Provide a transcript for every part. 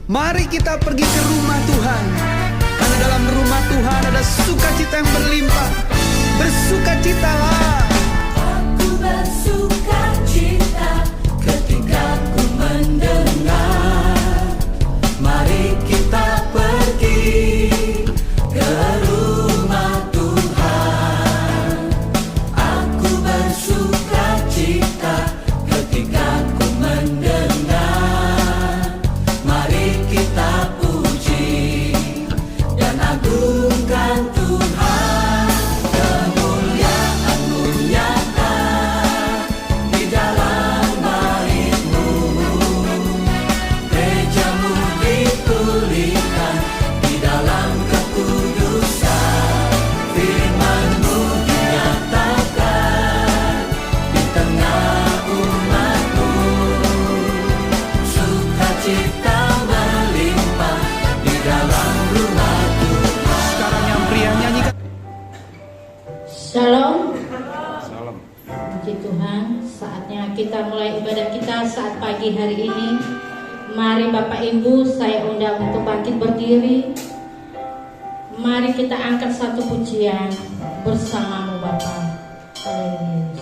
Mari kita pergi ke rumah Tuhan, karena dalam rumah Tuhan ada sukacita yang berlimpah. Bersukacitalah. Aku bersukacita ketika ku mendengar. Mari kita pergi ke rumah Tuhan. Aku bersukacita ketika ku mendengar. Mari kita puji dan agungkan Tuhan. Kemuliaan-Mu nyata di dalam bait-Mu. Gereja-Mu dipulihkan di dalam kekudusan. Firman-Mu dinyatakan di tengah umat-Mu. Sukacita melimpah di dalam rumah Tuhan. Sekarang yang pria nyanyikan. Shalom. Puji Tuhan, saatnya kita mulai ibadah kita saat pagi hari ini. Mari Bapak Ibu, saya undang untuk bangkit berdiri. Mari kita angkat satu pujian bersamamu Bapak. Haleluya.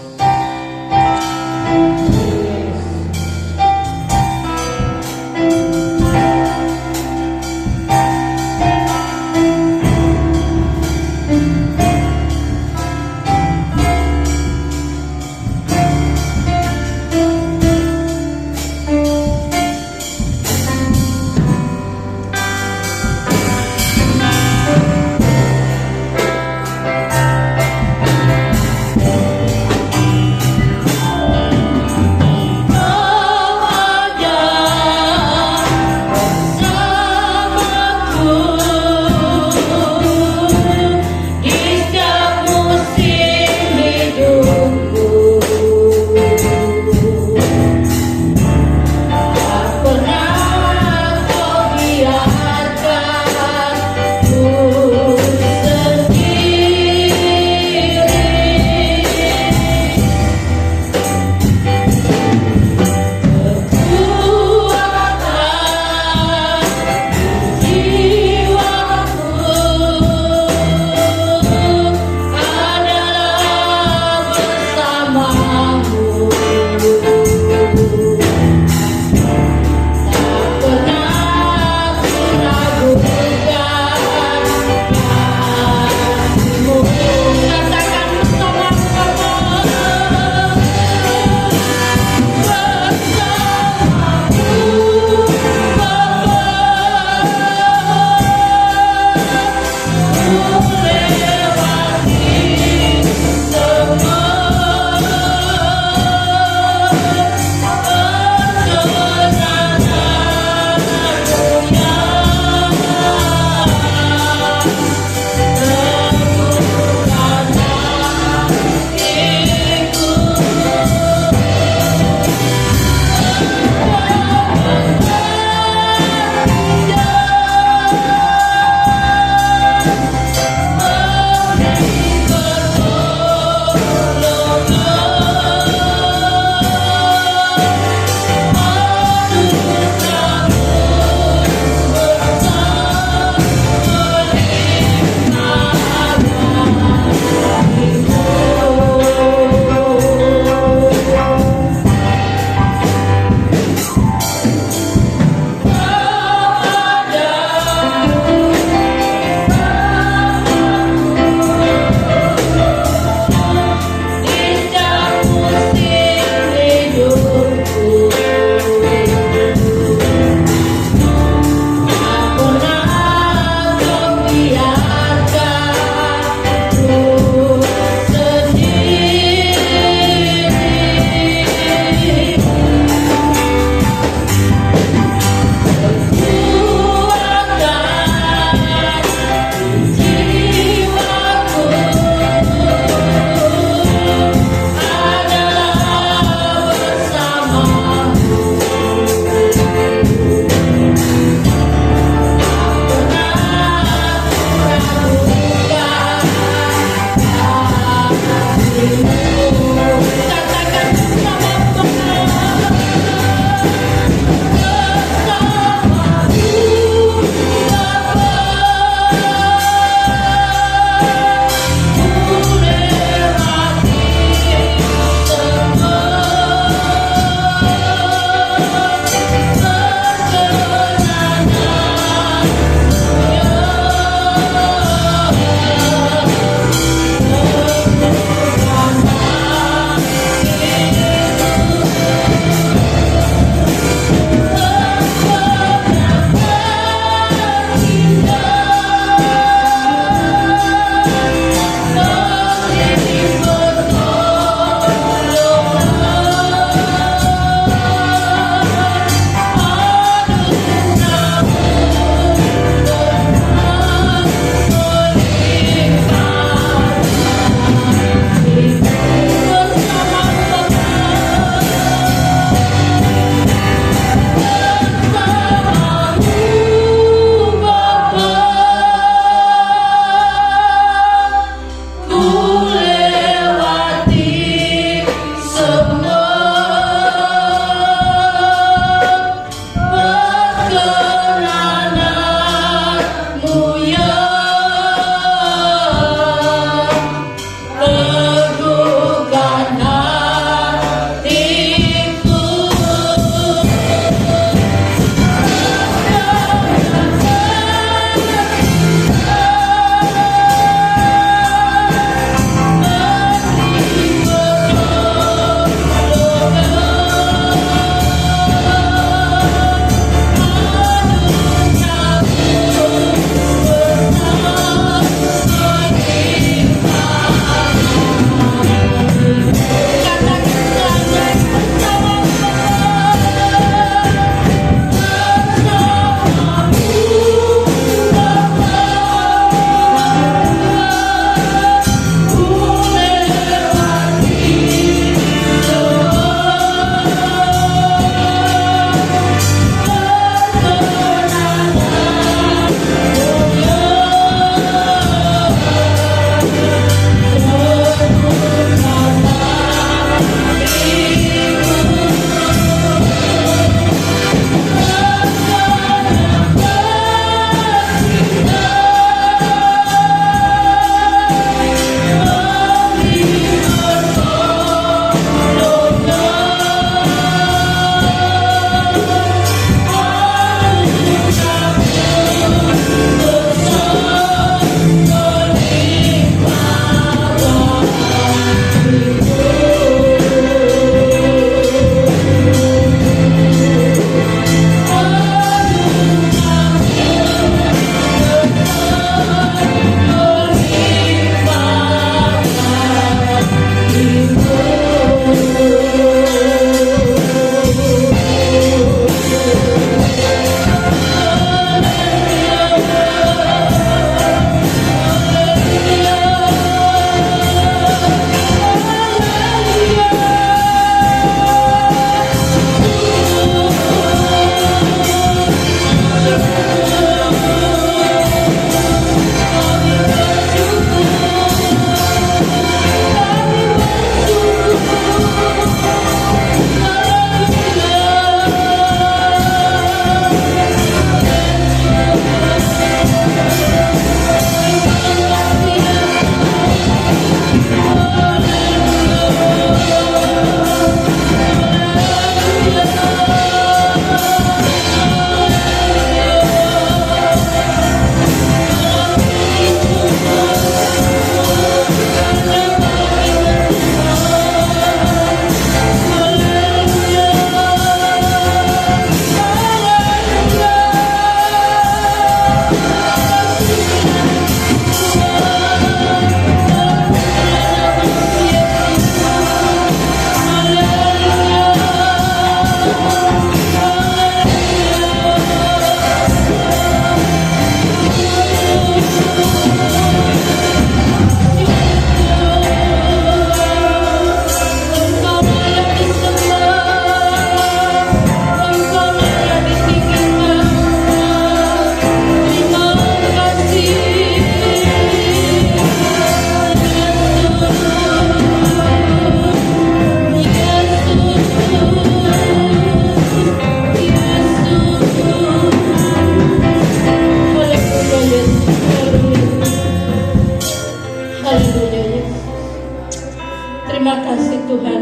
kasih Tuhan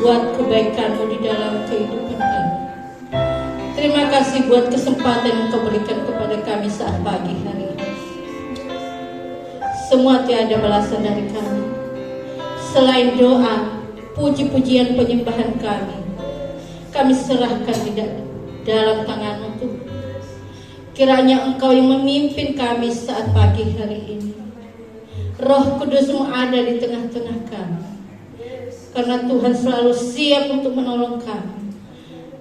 buat kebaikan-Mu di dalam kehidupan kami. Terima kasih buat kesempatan yang Kau berikan kepada kami saat pagi hari ini. Semua tiada balasan dari kami selain doa, puji-pujian, penyembahan kami serahkan di dalam tangan-Mu Tuhan. Kiranya Engkau yang memimpin kami saat pagi hari ini. Roh Kudus-Mu ada di tengah-tengah kami, karena Tuhan selalu siap untuk menolong kami.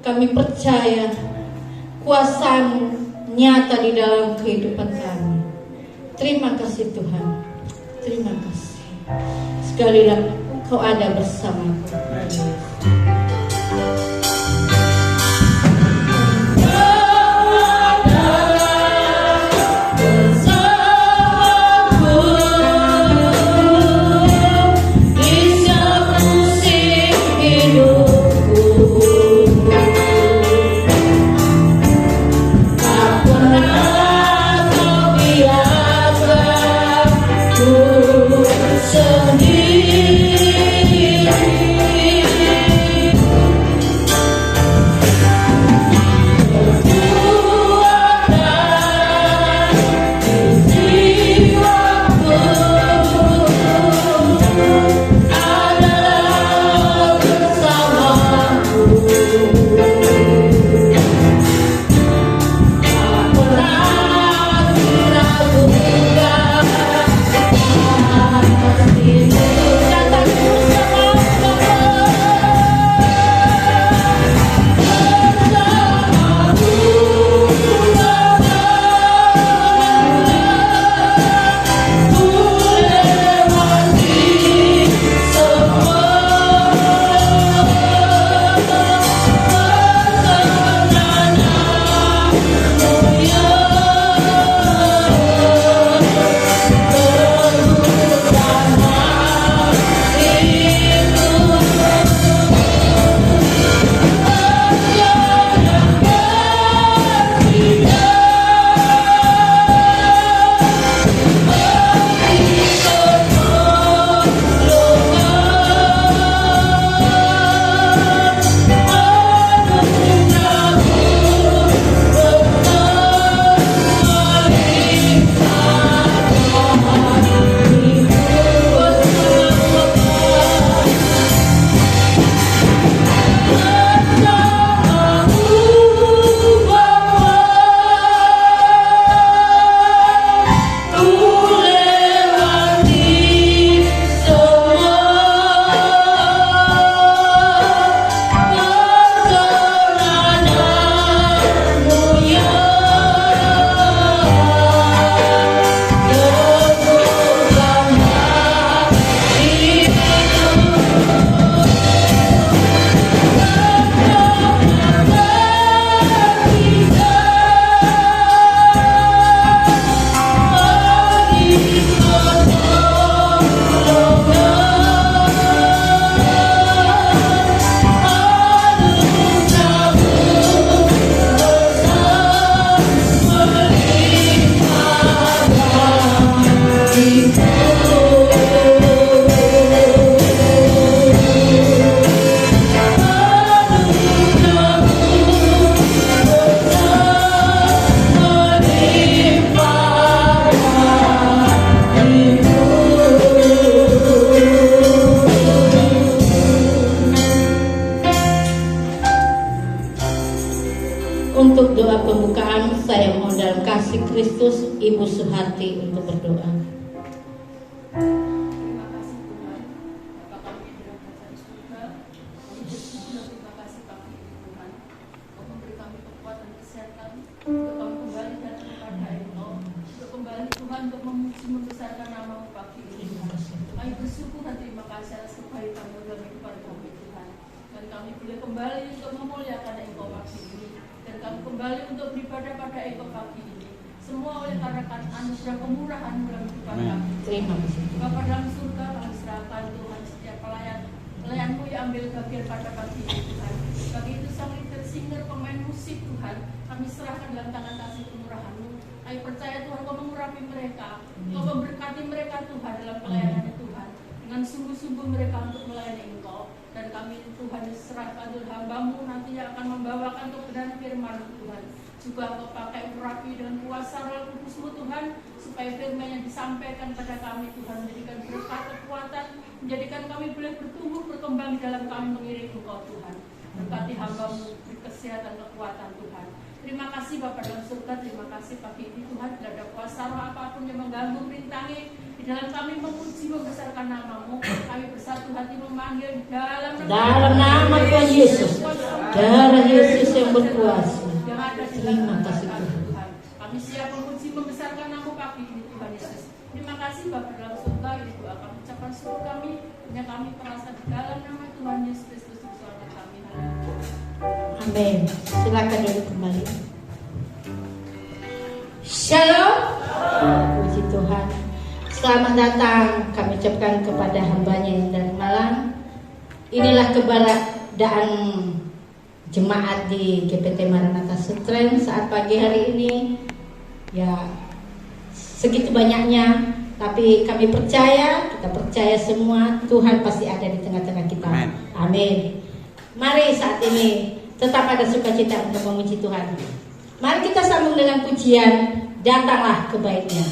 Kami percaya kuasa-Mu nyata di dalam kehidupan kami. Terima kasih Tuhan, terima kasih. Sekali lagi Kau ada bersamaku. Untuk doa pembukaan, saya mohon dalam kasih Kristus Ibu Suharti untuk berdoa. Terima kasih Tuhan, Bapa kami yang berada di surga. Terima kasih pagi ini Tuhan, Kau memberi kami kekuatan kesehatan untuk kami kembali datang kepada Engkau, untuk kembali Tuhan untuk memuji membesarkan nama-Mu pagi ini. Kami bersyukur dan terima kasih atas kebaikan-Mu dalam kehidupan kami Tuhan. Dan kami boleh kembali untuk memuliakan Engkau pagi ini. Dan kami kembali untuk beribadah pada Engkau pagi ini. Semua oleh karena anugerah kemurahan-Mu dalam kehidupan kami. Terima kasih. Bapa dalam surga, kami serahkan Tuhan setiap pelayan-Mu yang ambil bagian pada pagi ini Tuhan. Bagi itu sang leader singer, pemain musik Tuhan, kami serahkan dalam tangan kasih kemurahan-Mu. Kami percaya Tuhan Kau mengurapi mereka, Kau memberkati mereka Tuhan dalam pelayanannya Tuhan. dengan sungguh-sungguh mereka untuk melayani Engkau. Dan kami Tuhan serahkan Tuhan hamba-Mu nanti yang akan membawakan kebenaran firman Tuhan. Juga Engkau pakai urapi dan kuasa Roh Kudus-Mu Tuhan, supaya firman yang disampaikan pada kami Tuhan menjadikan berkat kekuatan, menjadikan kami boleh bertumbuh berkembang di dalam kami mengiring Engkau Tuhan. Berkati hamba-Mu, beri kesehatan kekuatan Tuhan. Terima kasih Bapa dalam surga, terima kasih pagi ini Tuhan. Tidak ada kuasa roh apapun yang mengganggu, merintangi di dalam kami memuji membesarkan nama-Mu. Kami bersatu hati memanggil di dalam nama Tuhan Yesus, darah Yesus yang berkuasa. yang ada di Terima dalam kasih kami, Tuhan. Tuhan. Kami siap memuji membesarkan nama pagi ini Tuhan Yesus. Terima kasih Bapa dalam surga, ini doa kami ucapkan syukur kami, hanya kami perasa di dalam nama Tuhan Yesus Kristus Tuhan kami. Haleluya. Amin. Silakan duduk kembali. Shalom. Puji Tuhan. Selamat datang kami ucapkan kepada hambanya yang dari Malang. Inilah keberadaan jemaat di GPT Maranatha Sutren saat pagi hari ini. Ya, segitu banyaknya, tapi kami percaya, kita percaya semua Tuhan pasti ada di tengah-tengah kita. Amin. Amin. Mari saat ini tetap ada sukacita untuk memuji Tuhan. Mari kita sambung dengan pujian, datanglah ke baitnya.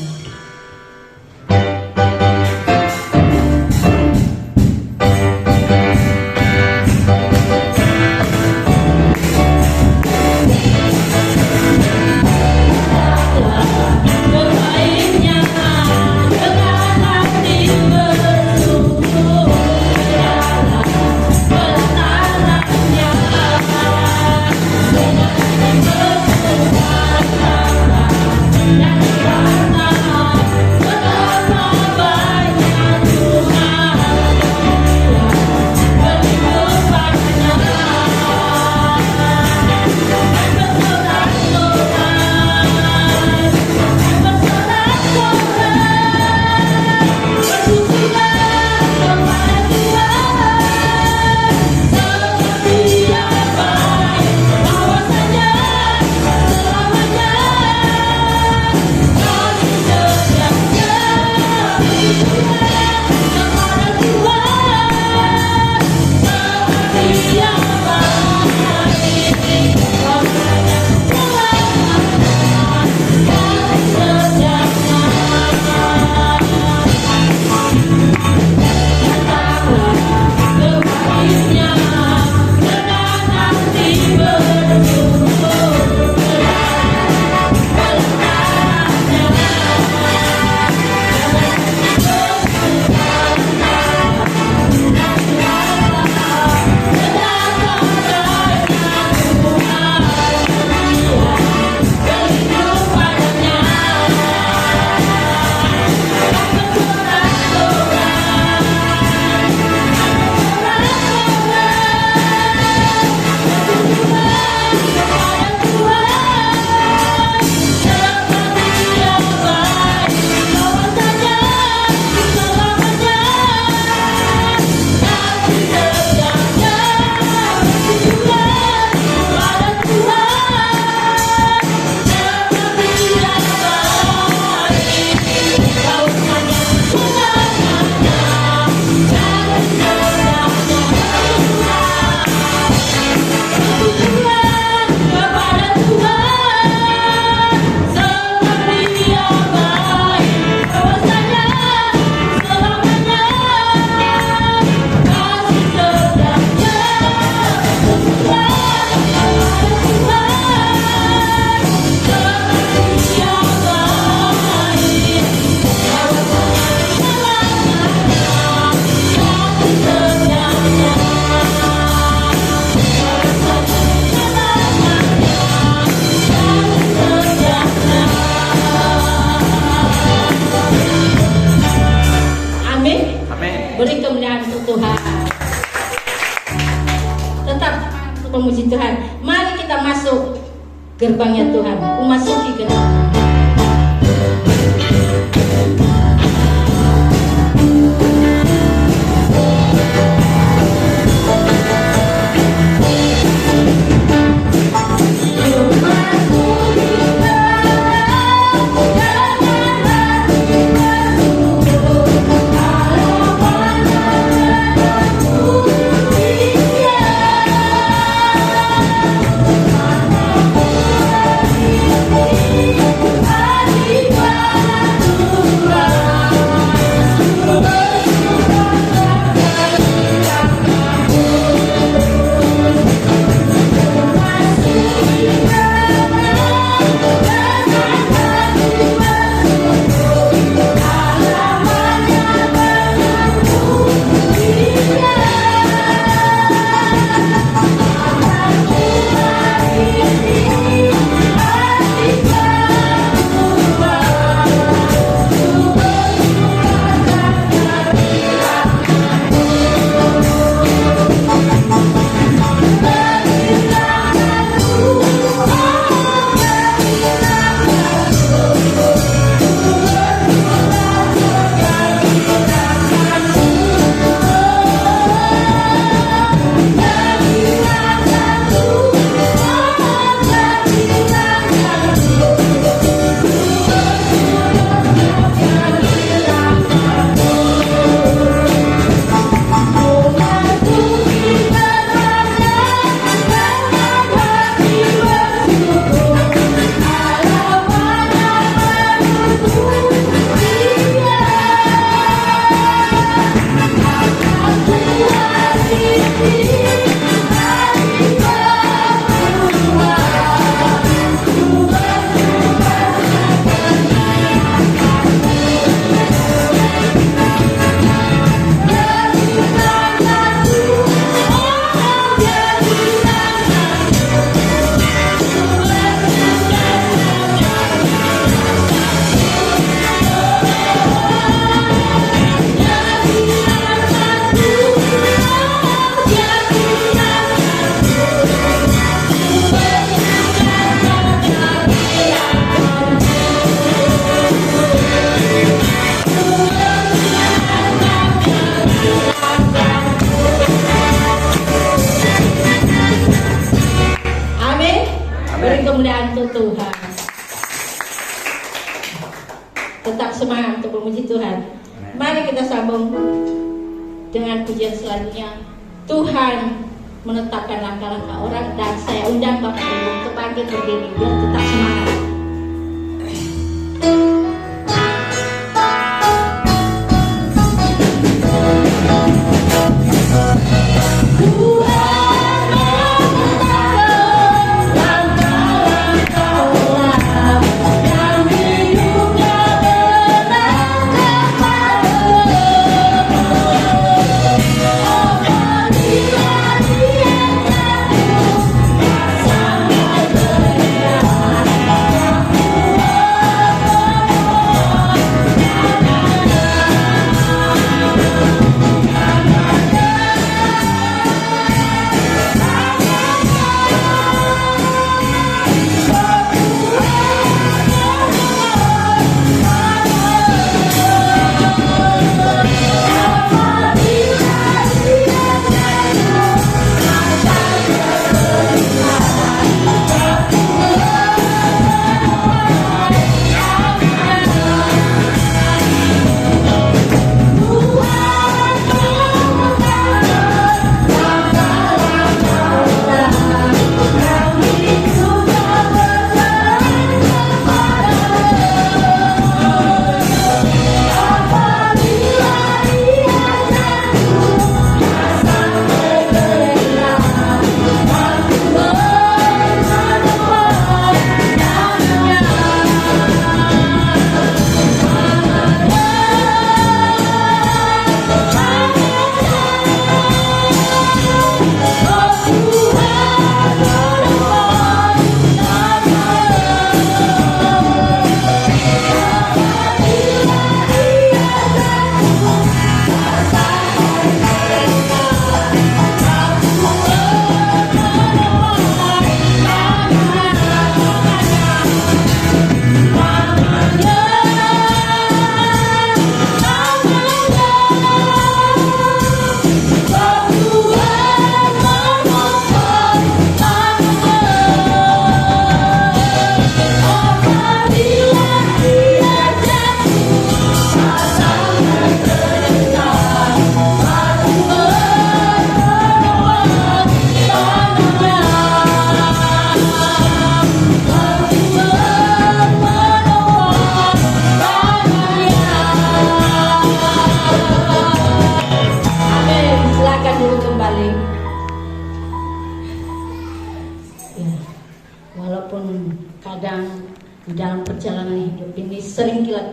Beri kemuliaan untuk Tuhan. Tetap memuji Tuhan. Mari kita masuk gerbangnya Tuhan. Memasuki gerbang. Halaman kemuliaan untuk Tuhan. Tetap semangat untuk memuji Tuhan. Mari kita sambung dengan pujian selanjutnya. Tuhan menetapkan langkah-langkah orang, dan saya undang Bapak Ibu untuk bangkit berdiri biar tetap semangat.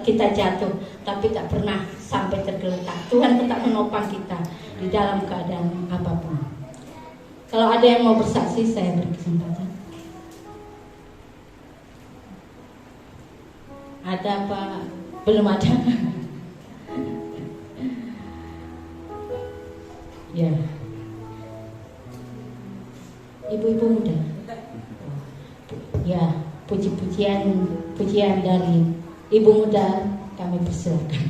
Kita jatuh, tapi tak pernah sampai tergeletak. Tuhan tetap menopang kita di dalam keadaan apapun. Kalau ada yang mau bersaksi, saya beri kesempatan. Ada apa? Belum ada. Ya, ibu-ibu muda. Ya, pujian dari Ibu muda kami persilakan.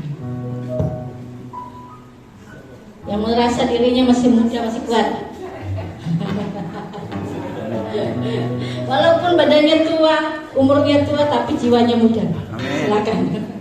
Yang merasa dirinya masih muda, masih kuat. Walaupun badannya tua, umurnya tua, tapi jiwanya muda. Silakan.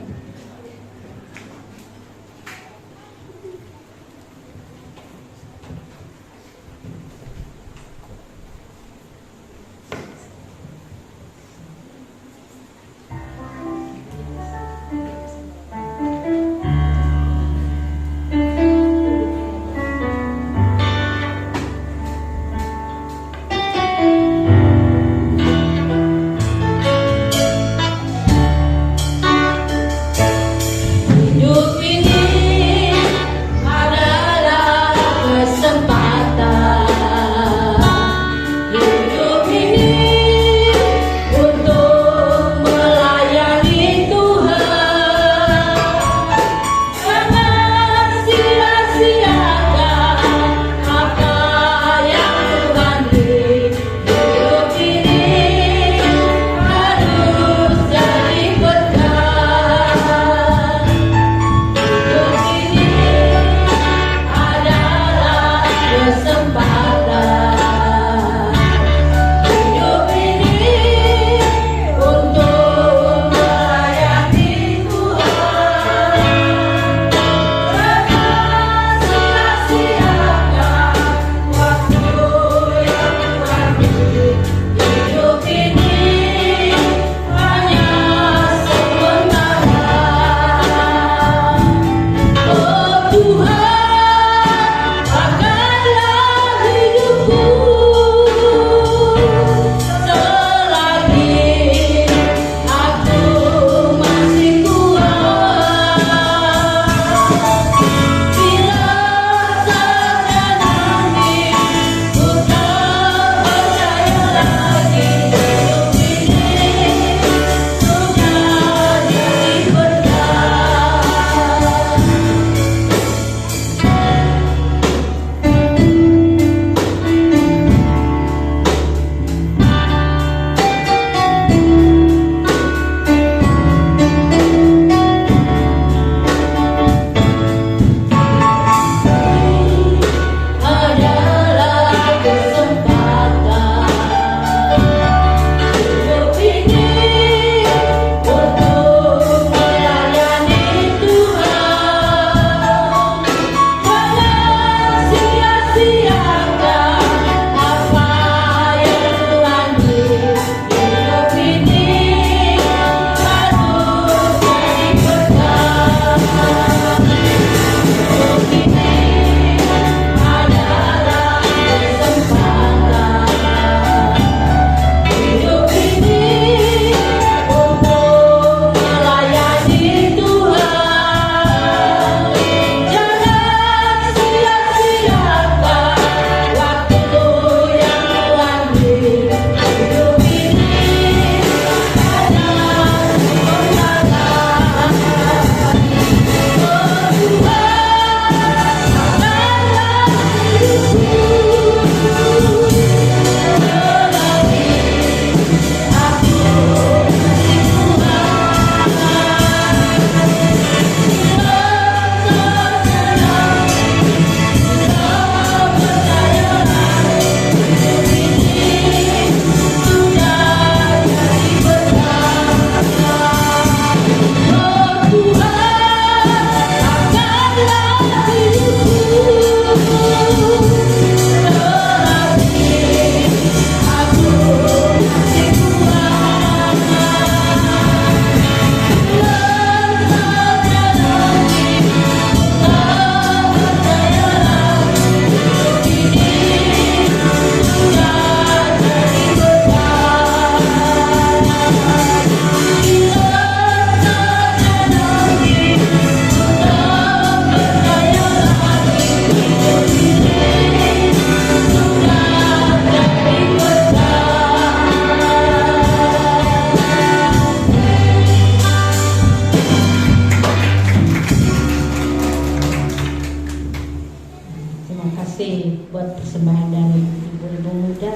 ibu-ibu muda,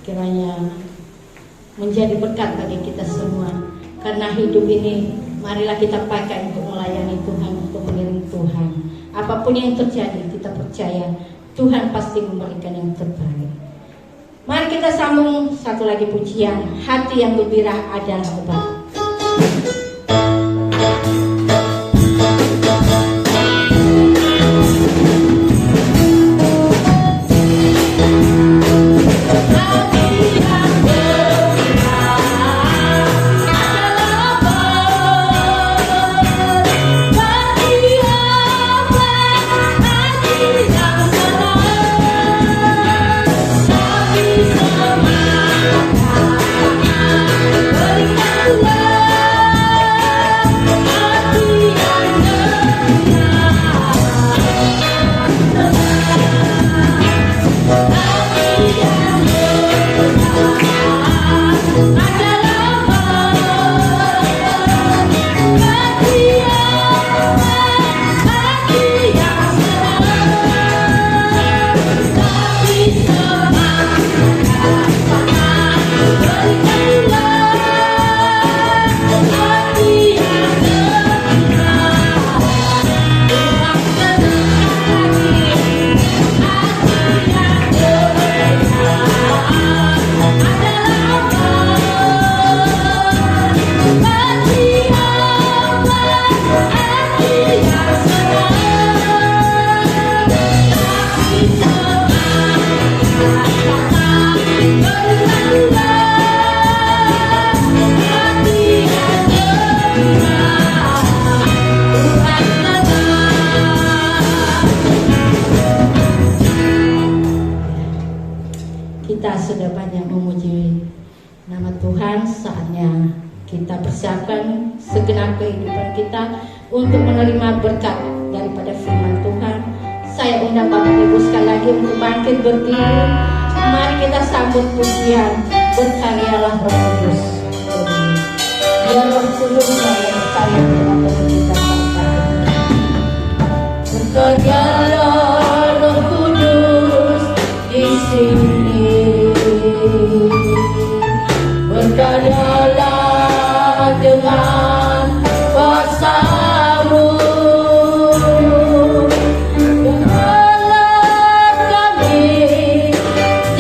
kiranya menjadi berkat bagi kita semua. Karena hidup ini marilah kita pakai untuk melayani Tuhan, untuk mengiring Tuhan. Apapun yang terjadi, kita percaya Tuhan pasti memberikan yang terbaik. Mari kita sambung satu lagi pujian, Hati yang Gembira Adalah Obat. Kita sudah banyak memuji nama Tuhan, saatnya kita persiapkan segenap kehidupan kita untuk menerima berkat daripada firman Tuhan. Saya undang Bapak Ibu sekali lagi untuk bangkit berdiri. Mari kita sambut pujian Berkaryalah Roh Kudus. Biar Roh Kudus yang berkarya di tengah-tengah kita sampai. Berkaryalah Roh Kudus di sini. Berkaryalah dengan kuasa-Mu. Dengarlah kami,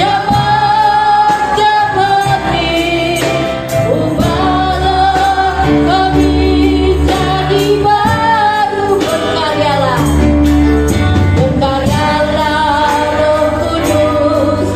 jemaat-jemaat ini. Ubahlah kami jadi baru. Berkaryalah Roh Kudus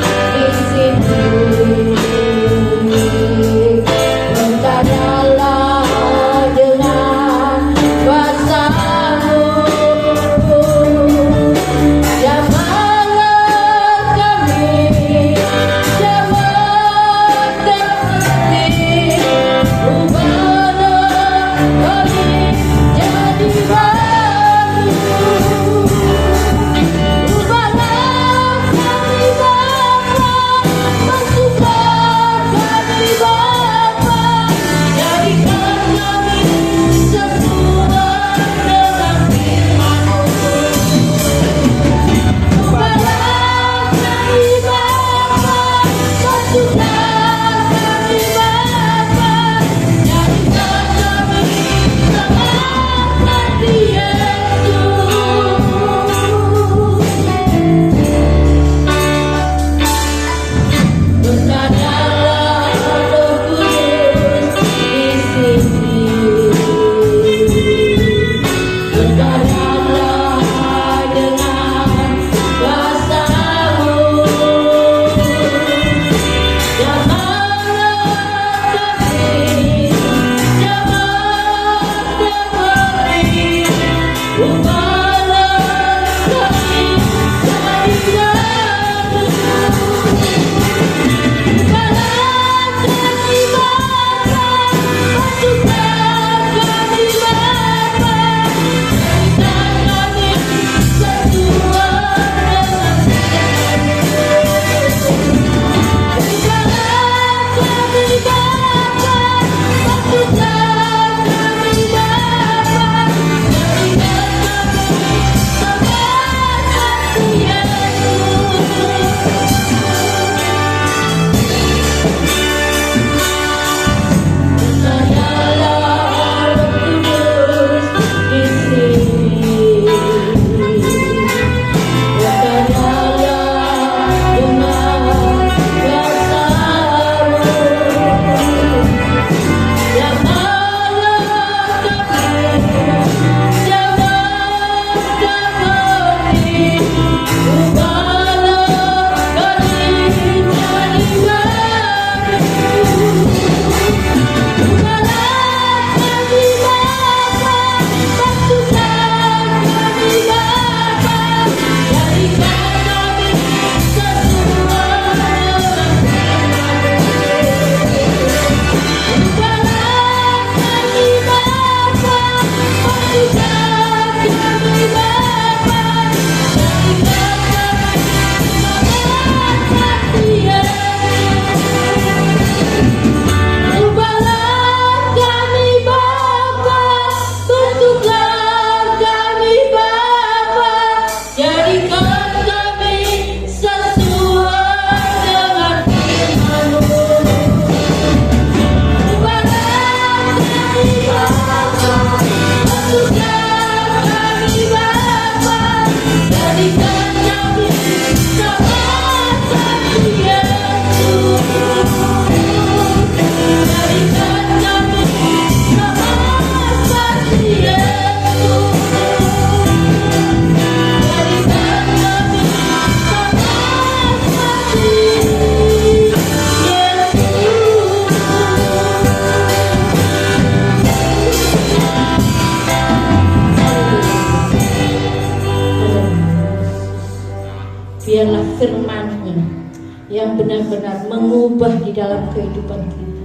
yang benar-benar mengubah di dalam kehidupan kita.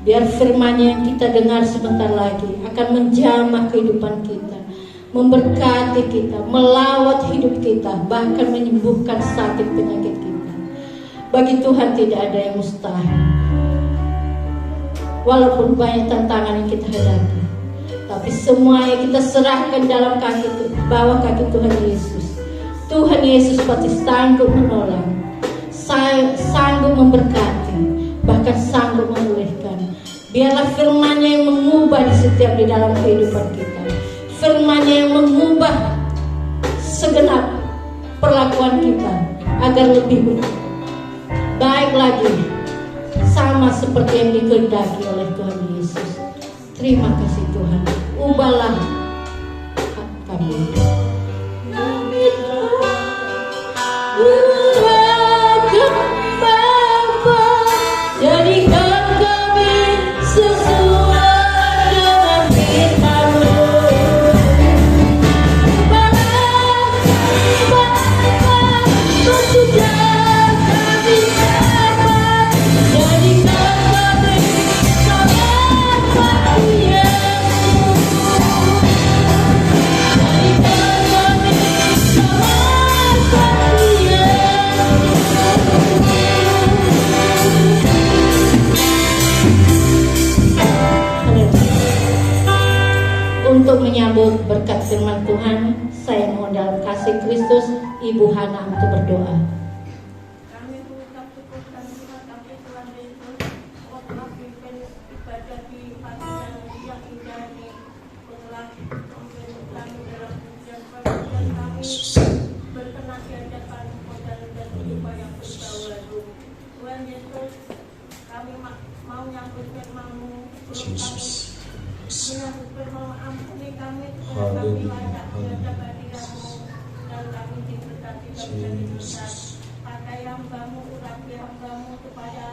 Biar firman-Nya yang kita dengar sebentar lagi akan menjamah kehidupan kita, memberkati kita, melawat hidup kita, bahkan menyembuhkan sakit penyakit kita. Bagi Tuhan tidak ada yang mustahil. Walaupun banyak tantangan yang kita hadapi, tapi semuanya kita serahkan dalam bawah kaki Tuhan Yesus. Tuhan Yesus pasti sanggup menolong, sanggup memberkati, bahkan sanggup memulihkan. Biarlah firman-Nya yang mengubah di dalam kehidupan kita. Firman-Nya yang mengubah segenap perlakuan kita agar lebih baik lagi, sama seperti yang dikehendaki oleh Tuhan Yesus. Terima kasih Tuhan. Ubahlah kami. Jadikan kami sesuai dengan firman-Mu. Sudah kami dapat. Jadikan kami sama seperti Yesus. Jadikan kami sama seperti Untuk menyambut berkat firman Tuhan, saya mohon dalam kasih Kristus Ibu Hana untuk berdoa. Kami mengucap syukur dan terima kasih Tuhan Yesus untuk telah pimpin ibadah di pagi yang indah ini. Setelah memimpin kami dalam pujian dan kami berkenan di hadapan dan supaya berbau. Tuhan Yesus, kami mau nyambut firman-Mu. Menyambut firman-Mu, ampuni kami supaya kami layak di hadapan Dia-Mu dan kami diberkati dan menjadi pakai hamba-Mu, urapi hamba-Mu supaya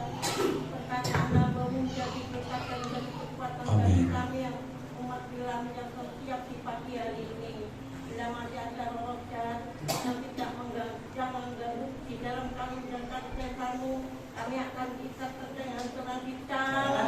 perkataan hamba-Mu menjadi berkat dan menjadi kekuatan bagi kami yang umat Tuhan yang setiap di pagi hari ini. Bila masih ada roh jahat yang tidak mengganggu di dalam kami dan kami-Mu, kami akan bisa dengan tenang di dalam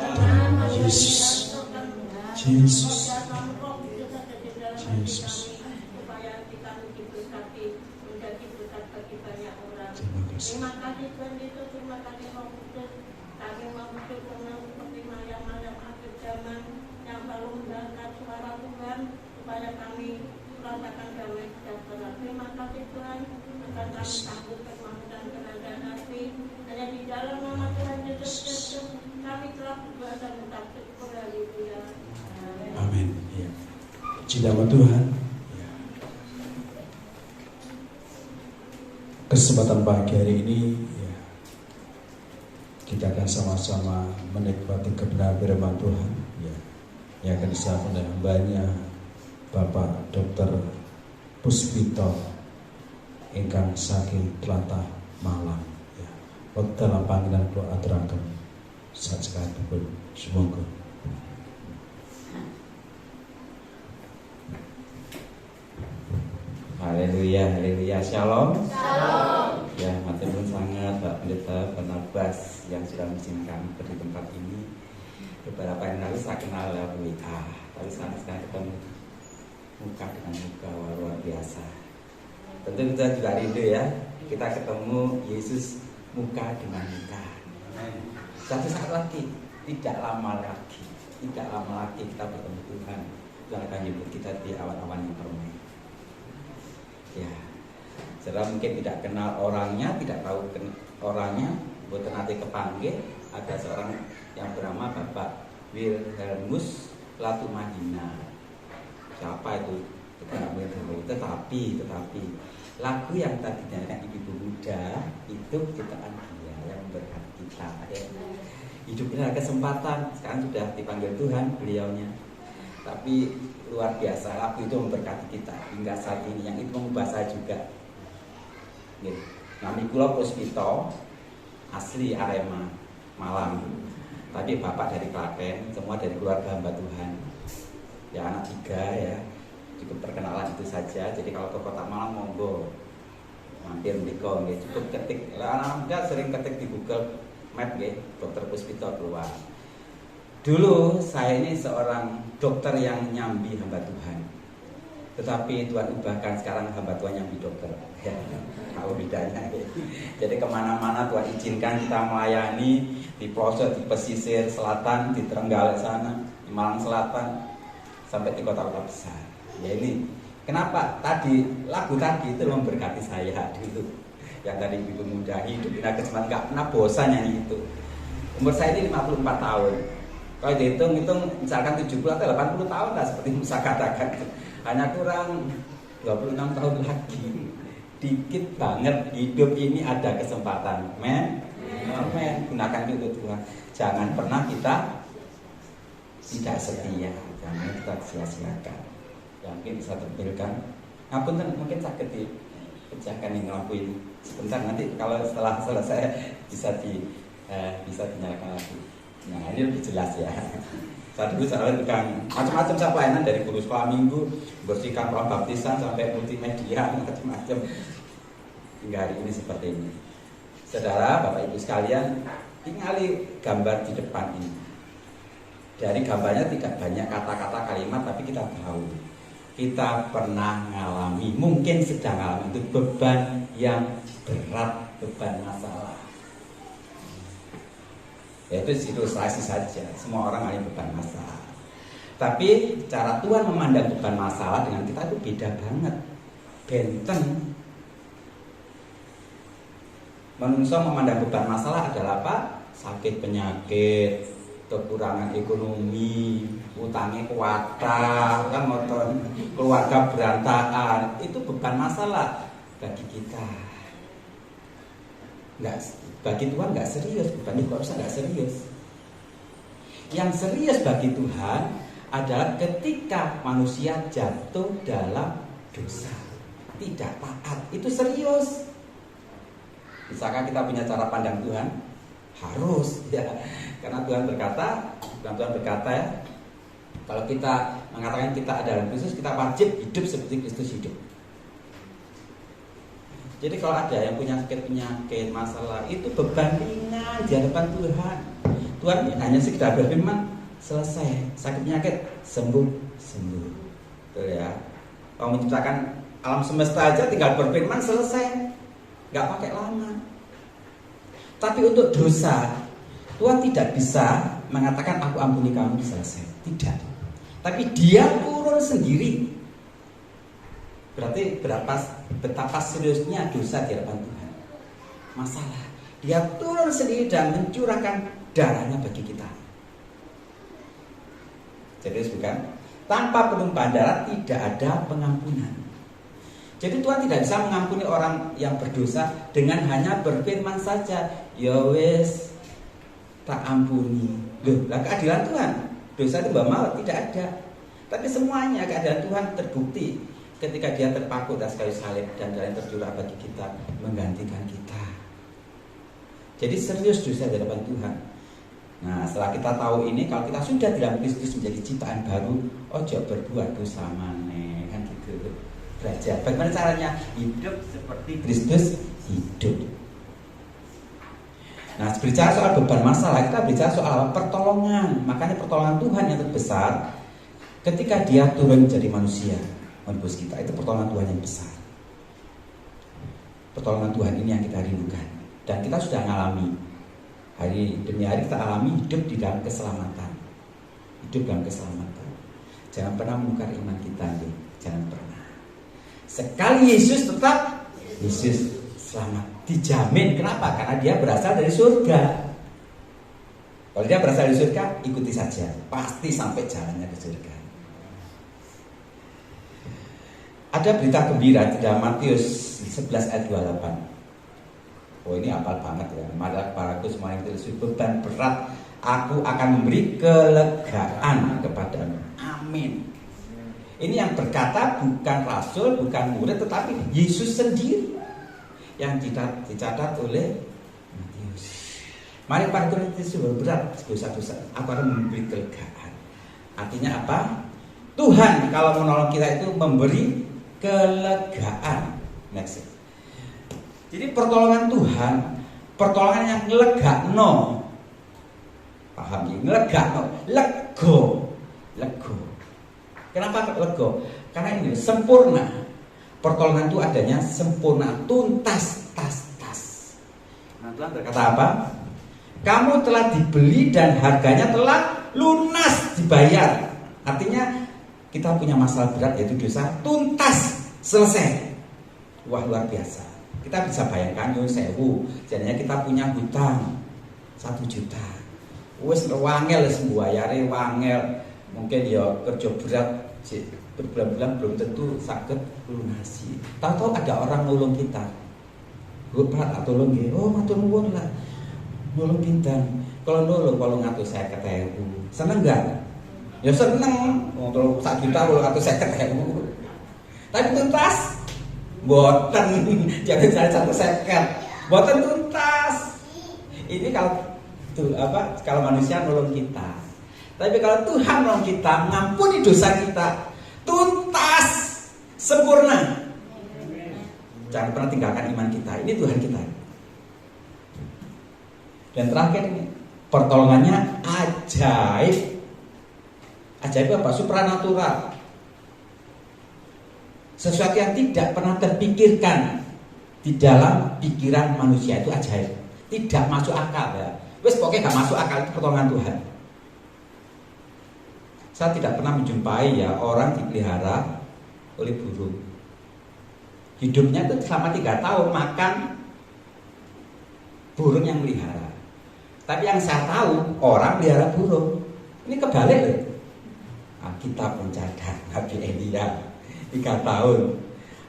Yesus. Supaya hati kami diberkati menjadi berkat bagi banyak orang. Terima kasih Tuhan Yesus, terima kasih Roh Kudus. Kami memuji Tuhan seperti malam-malam akhir zaman yang selalu mendengarkan suara Tuhan supaya kami merasakan damai sejahtera. Terima kasih Tuhan, akan kami sambut kemampuan dan kerendahan hati. Hanya di dalam nama Tuhan Yesus Kristus kami telah berdoa dan mengucap syukur. Haleluya. Amin. Ya. Puji nama Tuhan. Ya. Kesempatan pagi hari ini ya, kita akan sama-sama menikmati kebenaran firman Tuhan ya, yang akan disampaikan oleh hambanya Bapak Dr. Puspito ingkang saking Tlatah Malang ya. Waktu dalam panggilan kula aturaken sajekanipun semoga. Haleluya, haleluya, shalom. Shalom. Ya, matur nuwun sangat Pak Pendeta Barnabas yang sudah mengizinkan di tempat ini. Beberapa yang lalu saya kenal lewat WA, tapi sekarang ketemu muka dengan muka, luar biasa. Tentu kita juga rindu ya, kita ketemu Yesus muka dengan muka. Satu saat lagi, tidak lama lagi kita bertemu Tuhan. Tuhan akan jemput kita di awan-awan yang permai. Ya, saudara mungkin tidak kenal orangnya, tidak tahu orangnya, buat nanti kepanggil ada seorang yang bernama Bapak Wilhelmus Latumahina. Siapa itu? Kita nggak tahu. Tetapi lagu yang tadi dinyanyikan ibu muda itu ciptaan dia yang memberkati kita. Hidup ini ada kesempatan. Sekarang sudah dipanggil Tuhan beliaunya. Tapi luar biasa, lagu itu memberkati kita hingga saat ini, yang itu mengubah saya juga. Nami kula Puspito, asli Arema Malang. Tadi bapak dari Klaten, semua dari keluarga hamba Tuhan. Ya anak 3 ya, cukup perkenalan itu saja. Jadi kalau ke Kota Malang monggo, mampir mriko nggih, cukup ketik. Anak muda sering ketik di Google Map nggih, Dr. Puspito keluar. Dulu saya ini seorang dokter yang nyambi hamba Tuhan. Tetapi Tuhan ubahkan sekarang hamba Tuhan nyambi dokter. Ya, tahu bedanya. Jadi kemana-mana Tuhan izinkan kita melayani di pelosok, di pesisir selatan, di Trenggalek sana, di Malang Selatan, sampai di kota-kota besar. Ya ini, kenapa tadi lagu tadi itu memberkati saya dulu. Yang tadi Ibu Muda hidup kita kecuali nggak pernah bosan nyanyi itu. Umur saya ini 54 tahun. Kalau dihitung misalkan 70 atau 80 tahun lah seperti Musa katakan, hanya kurang 26 tahun lagi. Dikit banget hidup ini ada kesempatan. Men, gunakan itu untuk Tuhan. Jangan pernah kita tidak setia, jangan kita sia-siakan. Yang mungkin bisa tampilkan. Ngapunten mungkin sakit dikerjakan yang ngelakuin sebentar, nanti kalau setelah selesai bisa dinyalakan lagi. Nah ini lebih jelas ya. Saat dulu saya tukang macam-macam saya pelayanan dari guru sekolah minggu, bersihkan ruang baptisan sampai multimedia macam-macam hingga hari ini seperti ini. Saudara, Bapak Ibu sekalian, tinggali gambar di depan ini. Dari gambarnya tidak banyak kata-kata kalimat, tapi kita tahu kita pernah mengalami, mungkin sedang mengalami itu beban yang berat, beban masalah. Itu ilustrasi saja, semua orang mengalami beban masalah. Tapi cara Tuhan memandang beban masalah dengan kita itu beda banget. Benten. Manusia memandang beban masalah adalah apa? Sakit penyakit, kekurangan ekonomi, utangnya kuatah, kan motor, keluarga berantakan. Itu beban masalah bagi kita. Bagi Tuhan nggak serius, bukan juga harusnya nggak serius. Yang serius bagi Tuhan adalah ketika manusia jatuh dalam dosa, tidak taat, itu serius. Misalkan kita punya cara pandang Tuhan, harus ya, karena Tuhan berkata ya, kalau kita mengatakan kita adalah Kristus, kita wajib hidup seperti Kristus hidup. Jadi kalau ada yang punya sakit penyakit, masalah, itu beban ringan di hadapan Tuhan. Tuhan hanya sekedar berfirman, selesai, sakit penyakit, sembuh. Betul ya. Kalau menciptakan alam semesta aja tinggal berfirman, selesai. Gak pakai lama. Tapi untuk dosa, Tuhan tidak bisa mengatakan aku ampuni kamu, selesai. Tidak. Tapi dia turun sendiri. Berarti betapa seriusnya dosa di hadapan Tuhan. Masalah, dia turun sendiri dan mencurahkan darahnya bagi kita. Serius bukan? Tanpa penumpahan darah tidak ada pengampunan. Jadi Tuhan tidak bisa mengampuni orang yang berdosa dengan hanya berfirman saja, ya wes tak ampuni. Loh, lah keadilan Tuhan, dosa itu mau tidak ada. Tapi semuanya keadilan Tuhan terbukti ketika dia terpaku atas kayu salib dan darah yang tercurah bagi kita, menggantikan kita. Jadi serius dosa di hadapan Tuhan. Nah, setelah kita tahu ini, kalau kita sudah dalam Kristus menjadi ciptaan baru, ojo berbuat dosa maneh, kan gitu. Belajar bagaimana caranya hidup seperti Kristus hidup. Nah, berbicara soal beban masalah, kita bicara soal pertolongan. Makanya pertolongan Tuhan yang terbesar ketika dia turun menjadi manusia, menebus kita, itu pertolongan Tuhan yang besar. Pertolongan Tuhan ini yang kita rindukan. Dan kita sudah mengalami hari demi hari, kita alami hidup di dalam keselamatan. Hidup dalam keselamatan. Jangan pernah menukar iman kita, jangan pernah. Sekali Yesus tetap Yesus selamat, dijamin. Kenapa? Karena dia berasal dari surga. Kalau dia berasal dari surga, ikuti saja, pasti sampai jalannya ke surga. Ada berita gembira di dalam Matius 11 ayat 28. Oh, ini hafal banget ya. Marilah kepadaku semua yang terlilit beban berat, aku akan memberi kelegaan kepadamu. Amin. Ini yang berkata bukan rasul, bukan murid, tetapi Yesus sendiri yang dicatat oleh Matius. Mari kepadaku yang terlilit berat, dosa-dosa, aku akan memberi kelegaan. Artinya apa? Tuhan kalau menolong kita itu memberi kelegaan. Next. Jadi pertolongan Tuhan, pertolongan yang ngelegakno. Paham ya? Ngelegakno, lego. Kenapa lego? Karena ini sempurna. Pertolongan itu adanya sempurna, tuntas, tas. Nah, Tuhan berkata apa? Kamu telah dibeli dan harganya telah lunas dibayar. Artinya kita punya masalah berat yaitu dosa, tuntas, selesai. Wah, luar biasa. Kita bisa bayangkan yo sewu, jadinya kita punya hutang 1 juta. Wes wangel wis mbayare wangel. Mungkin ya kerja berat berbulan-bulan belum tentu sakit lunasi. Tahu-tahu ada orang nolong kita. Gue Pak, tolong nggih. Oh, matur nuwun lah. Nolong pinten. Kalau nolong 850.000. Seneng enggak? Ya seneng. Wong 1 juta 850.000. Tapi tuntas boten. Jangan cari 150. Boten tuntas. Ini kalau manusia nolong kita. Tapi kalau Tuhan nolong kita, mengampuni dosa kita, tuntas, sempurna. Jangan pernah tinggalkan iman kita. Ini Tuhan kita. Dan terakhir ini, pertolongannya ajaib. Ajaib apa? Supranatural. Sesuatu yang tidak pernah terpikirkan di dalam pikiran manusia itu ajaib. Tidak masuk akal ya. Wes pokoknya gak masuk akal, itu pertolongan Tuhan. Saya tidak pernah menjumpai ya orang dipelihara oleh burung. Hidupnya itu selama 3 tahun makan burung yang melihara. Tapi yang saya tahu orang pelihara burung. Ini kebalik loh. Alkitab mencatat Nabi Elia 3 tahun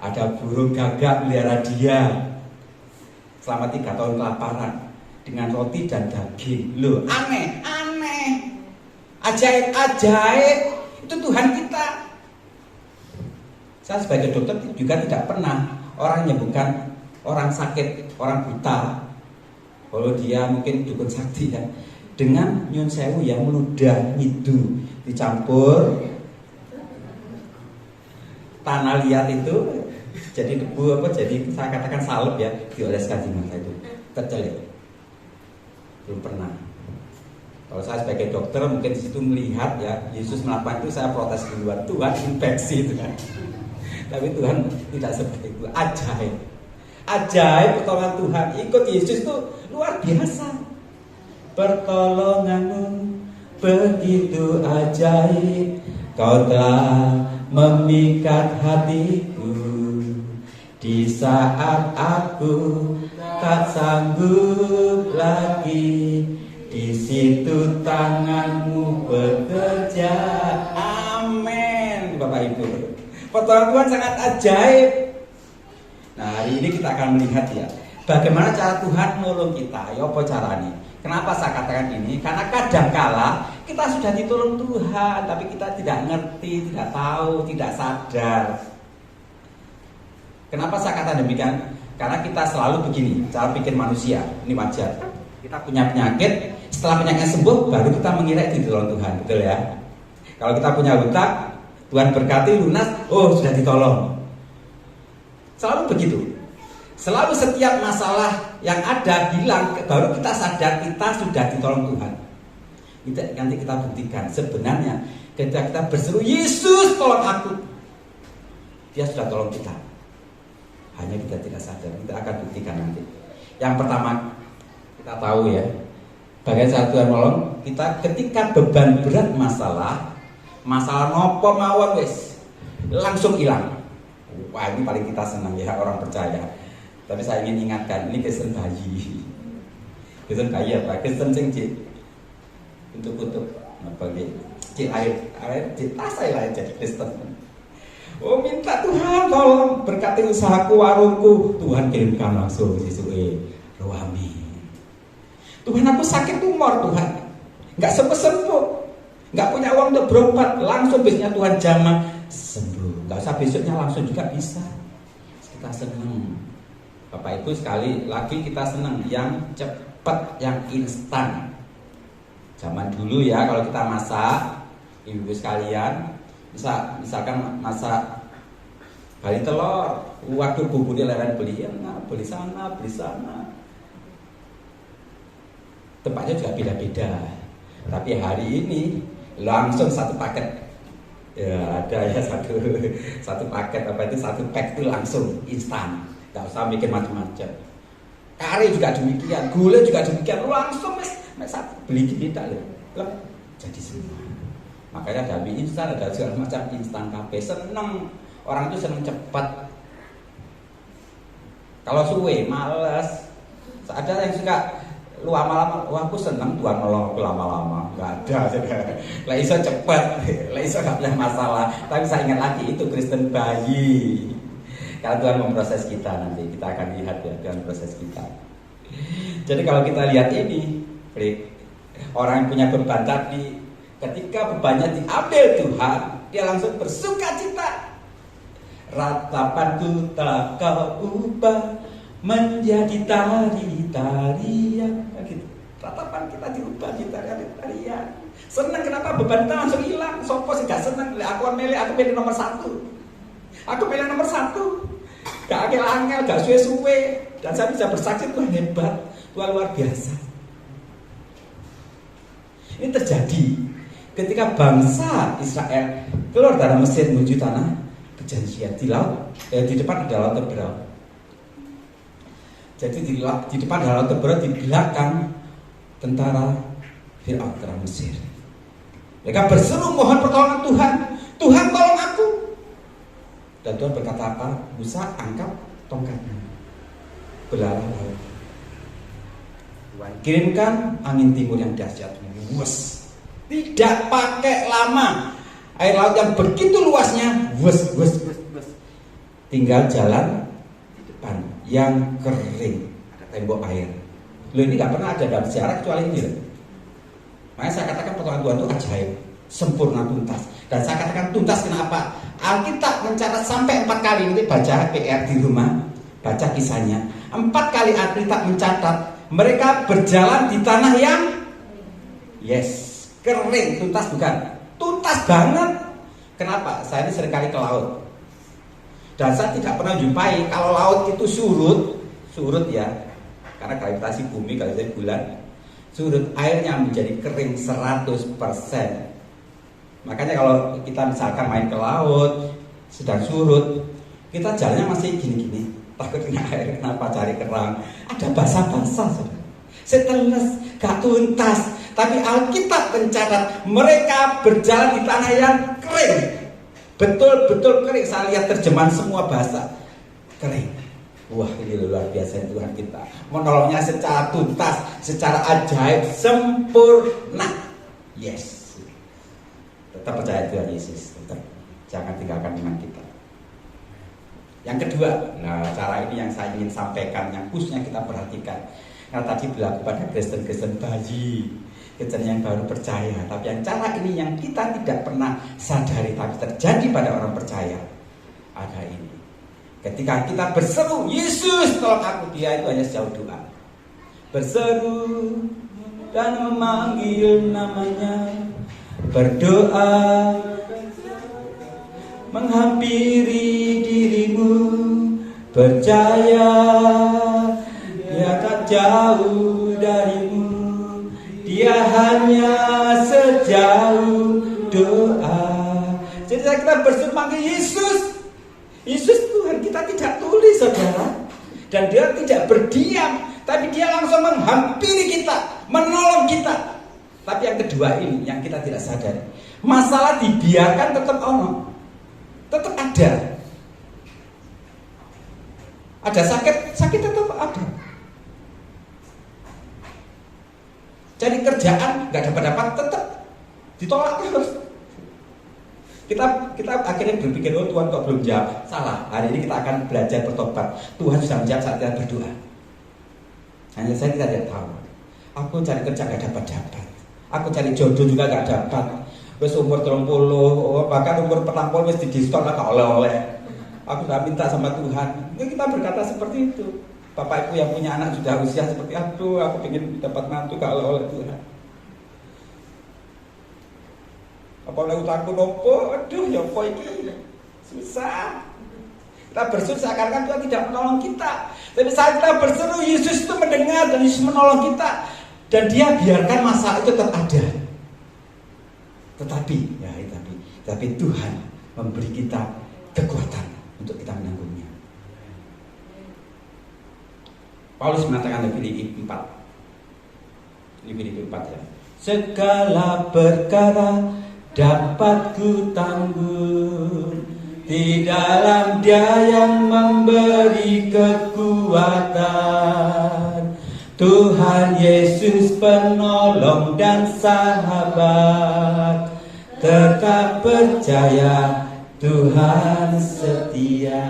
ada burung gagak melihara dia selama 3 tahun kelaparan dengan roti dan daging. Loh, aneh. Ajaib itu Tuhan kita. Saya sebagai dokter juga tidak pernah orang menyembuhkan orang sakit, orang buta. Kalau dia mungkin dukun sakti ya, dengan nyun sewu yang meludah itu dicampur tanah liat itu jadi debu jadi saya katakan salep ya, dioleskan di mata itu tercelik. Belum pernah. Kalau saya sebagai dokter mungkin di situ melihat ya Yesus melakukan itu, saya protes duluan, Tuhan infeksi itu kan. Tapi Tuhan tidak seperti itu. Ajaib pertolongan Tuhan. Ikut Yesus itu luar biasa. Pertolonganmu begitu ajaib, kau telah memikat hatiku di saat aku tak sanggup lagi. Di situ tanganmu bekerja. Amin, Bapak Ibu. Pertolongan Tuhan sangat ajaib. Nah, hari ini kita akan melihat ya, bagaimana cara Tuhan menolong kita. Ya apa caranya? Kenapa saya katakan ini? Karena kadangkala kita sudah ditolong Tuhan, tapi kita tidak ngerti, tidak tahu, tidak sadar. Kenapa saya katakan demikian? Karena kita selalu begini, cara pikir manusia. Ini wajar. Kita punya penyakit, setelah penyakit sembuh, baru kita mengira itu ditolong Tuhan, betul ya? Kalau kita punya hutang, Tuhan berkati lunas, oh sudah ditolong. Selalu begitu. Selalu setiap masalah yang ada hilang, baru kita sadar kita sudah ditolong Tuhan. Nanti kita buktikan sebenarnya ketika kita berseru Yesus tolong aku, Dia sudah tolong kita. Hanya kita tidak sadar. Kita akan buktikan nanti. Yang pertama, kita tahu ya, bagaimana cara Tuhan nolong kita ketika beban berat masalah nopo mawon wis langsung hilang. Wah, ini paling kita senang ya orang percaya. Tapi saya ingin ingatkan, ini Kristen bayi. Kristen bayi apa? Kristen sing untuk apa gitu. Cik air cik tas saya jadi Kristen. Oh, minta Tuhan tolong berkati usahaku, warungku. Tuhan kirimkan langsung sesuai rohani. Tuhan, aku sakit tumor Tuhan, nggak sembuh, nggak punya uang untuk berobat, langsung besoknya Tuhan jamah sembuh. Nggak usah besoknya langsung juga bisa. Kita senang, Bapak Ibu sekali lagi kita senang yang cepat, yang instan. Zaman dulu ya kalau kita masak, ibu sekalian, misalkan masak Hari telur, waduh bumbunya leren beli sana. Tempatnya juga beda-beda. Tapi hari ini langsung satu paket. Ya ada ya satu paket satu pack itu langsung instan. Gak usah mikir macam-macam. Kari juga demikian, gula juga demikian, langsung satu beli gini tak lep, jadi semua. Makanya ada mie instan, ada segala macam instan kafe. Seneng, orang itu seneng cepat. Kalau suwe, males. Ada yang suka lu lama-lama, wah aku seneng tuan nolong lama-lama. Gak ada, lah iso cepat, lah iso gak punya masalah. Tapi saya ingat lagi itu Kristen bayi. Kalau Tuhan memproses kita nanti, kita akan lihat ya Tuhan proses kita. Jadi kalau kita lihat ini, orang yang punya beban tapi ketika bebannya diambil Tuhan, dia langsung bersuka cita. Ratapanku telah kau ubah menjadi tari-tarian. Gitu. Ratapan kita diubah jadi tari-tarian. Senang kenapa beban kita langsung hilang? Sopo sih gak senang? Aku pilih nomor 1. Aku pilih nomor 1. Gak angel, gak suwe-suwe. Dan saya bisa bersaksi Tuhan hebat, Tuhan luar biasa. Ini terjadi ketika bangsa Israel keluar dari Mesir menuju tanah perjanjian di laut, di depan ada laut Teberau. Jadi di depan ada laut Teberau, di belakang tentara Firaun tentara Mesir. Mereka berseru mohon pertolongan Tuhan. Tuhan tolong aku. Dan Tuhan berkata apa? Musa angkat tongkatnya, belalah laut. Tuhan kirimkan angin timur yang dahsyat. Wes. Tidak pakai lama. Air laut yang begitu luasnya, wes. Tinggal jalan di depan yang kering, ada tembok air. Loh ini gak pernah ada dalam sejarah kecuali ini loh. Makanya saya katakan pertolongan Tuhan itu ajaib, sempurna, tuntas. Dan saya katakan tuntas kenapa? Alkitab mencatat sampai 4 kali. Nanti baca PR di rumah, baca kisahnya. 4 kali Alkitab mencatat mereka berjalan di tanah yang kering, tuntas bukan? Tuntas banget. Kenapa? Saya ini seringkali ke laut. Dan saya tidak pernah jumpai kalau laut itu surut ya. Karena gravitasi bumi, gravitasi bulan, surut airnya menjadi kering 100%. Makanya kalau kita misalkan main ke laut sedang surut, kita jalannya masih gini-gini, takut kena air. Kenapa? Cari kerang, ada basah-basah, seteles, gak tuntas. Tapi Alkitab mencatat mereka berjalan di tanah yang kering, betul-betul kering. Saya lihat terjemahan semua bahasa kering. Wah, ini luar biasa Tuhan kita, menolongnya secara tuntas, secara ajaib, sempurna. Yes, tetap percaya Tuhan Yesus, tetap jangan tinggalkan iman kita. Yang kedua, cara ini yang saya ingin sampaikan, yang khususnya kita perhatikan. Karena tadi berlaku pada Kristen-Kristen bayi, Kristen yang baru percaya. Tapi yang cara ini yang kita tidak pernah sadari, tapi terjadi pada orang percaya. Ada ini. Ketika kita berseru, Yesus tolong aku, dia itu hanya sejauh doa. Berseru dan memanggil namanya, berdoa, menghampiri dirimu, percaya dia tak jauh darimu, dia hanya sejauh doa. Jadi kita berseru manggil Yesus. Yesus Tuhan kita tidak tulis, saudara. Dan dia tidak berdiam, tapi dia langsung menghampiri kita, menolong kita. Tapi yang kedua ini yang kita tidak sadari, masalah dibiarkan tetap ono, tetap ada. Ada sakit tetap ada. Cari kerjaan nggak dapat tetap ditolak terus. Kita akhirnya berpikir, oh Tuhan kok belum jawab. Salah. Hari ini kita akan belajar bertobat. Tuhan sudah menjawab saat kita berdoa. Hanya saya tidak tahu. Aku cari kerja gak dapat. Aku cari jodoh juga gak dapat. Wes umur 30, bahkan umur 40 wes didiskon lah oleh-oleh. Aku sudah minta sama Tuhan. Ini kita berkata seperti itu. Bapak ibu yang punya anak sudah usia seperti, aduh aku ingin dapat mantu gak oleh Tuhan. Apa oleh utangku nopo? Aduh ya apa ini susah. Kita berseru seakan-akan Tuhan tidak menolong kita. Tapi saat kita berseru, Yesus itu mendengar dan Yesus menolong kita. Dan dia biarkan masalah itu tetap ada. Tetapi Tuhan memberi kita kekuatan untuk kita menanggungnya. Paulus mengatakan di Filipi 4. Ini Filipi 4 ya. Segala perkara dapat ku tanggung di dalam Dia yang memberi kekuatan. Tuhan Yesus penolong dan sahabat. Tetap percaya Tuhan setia.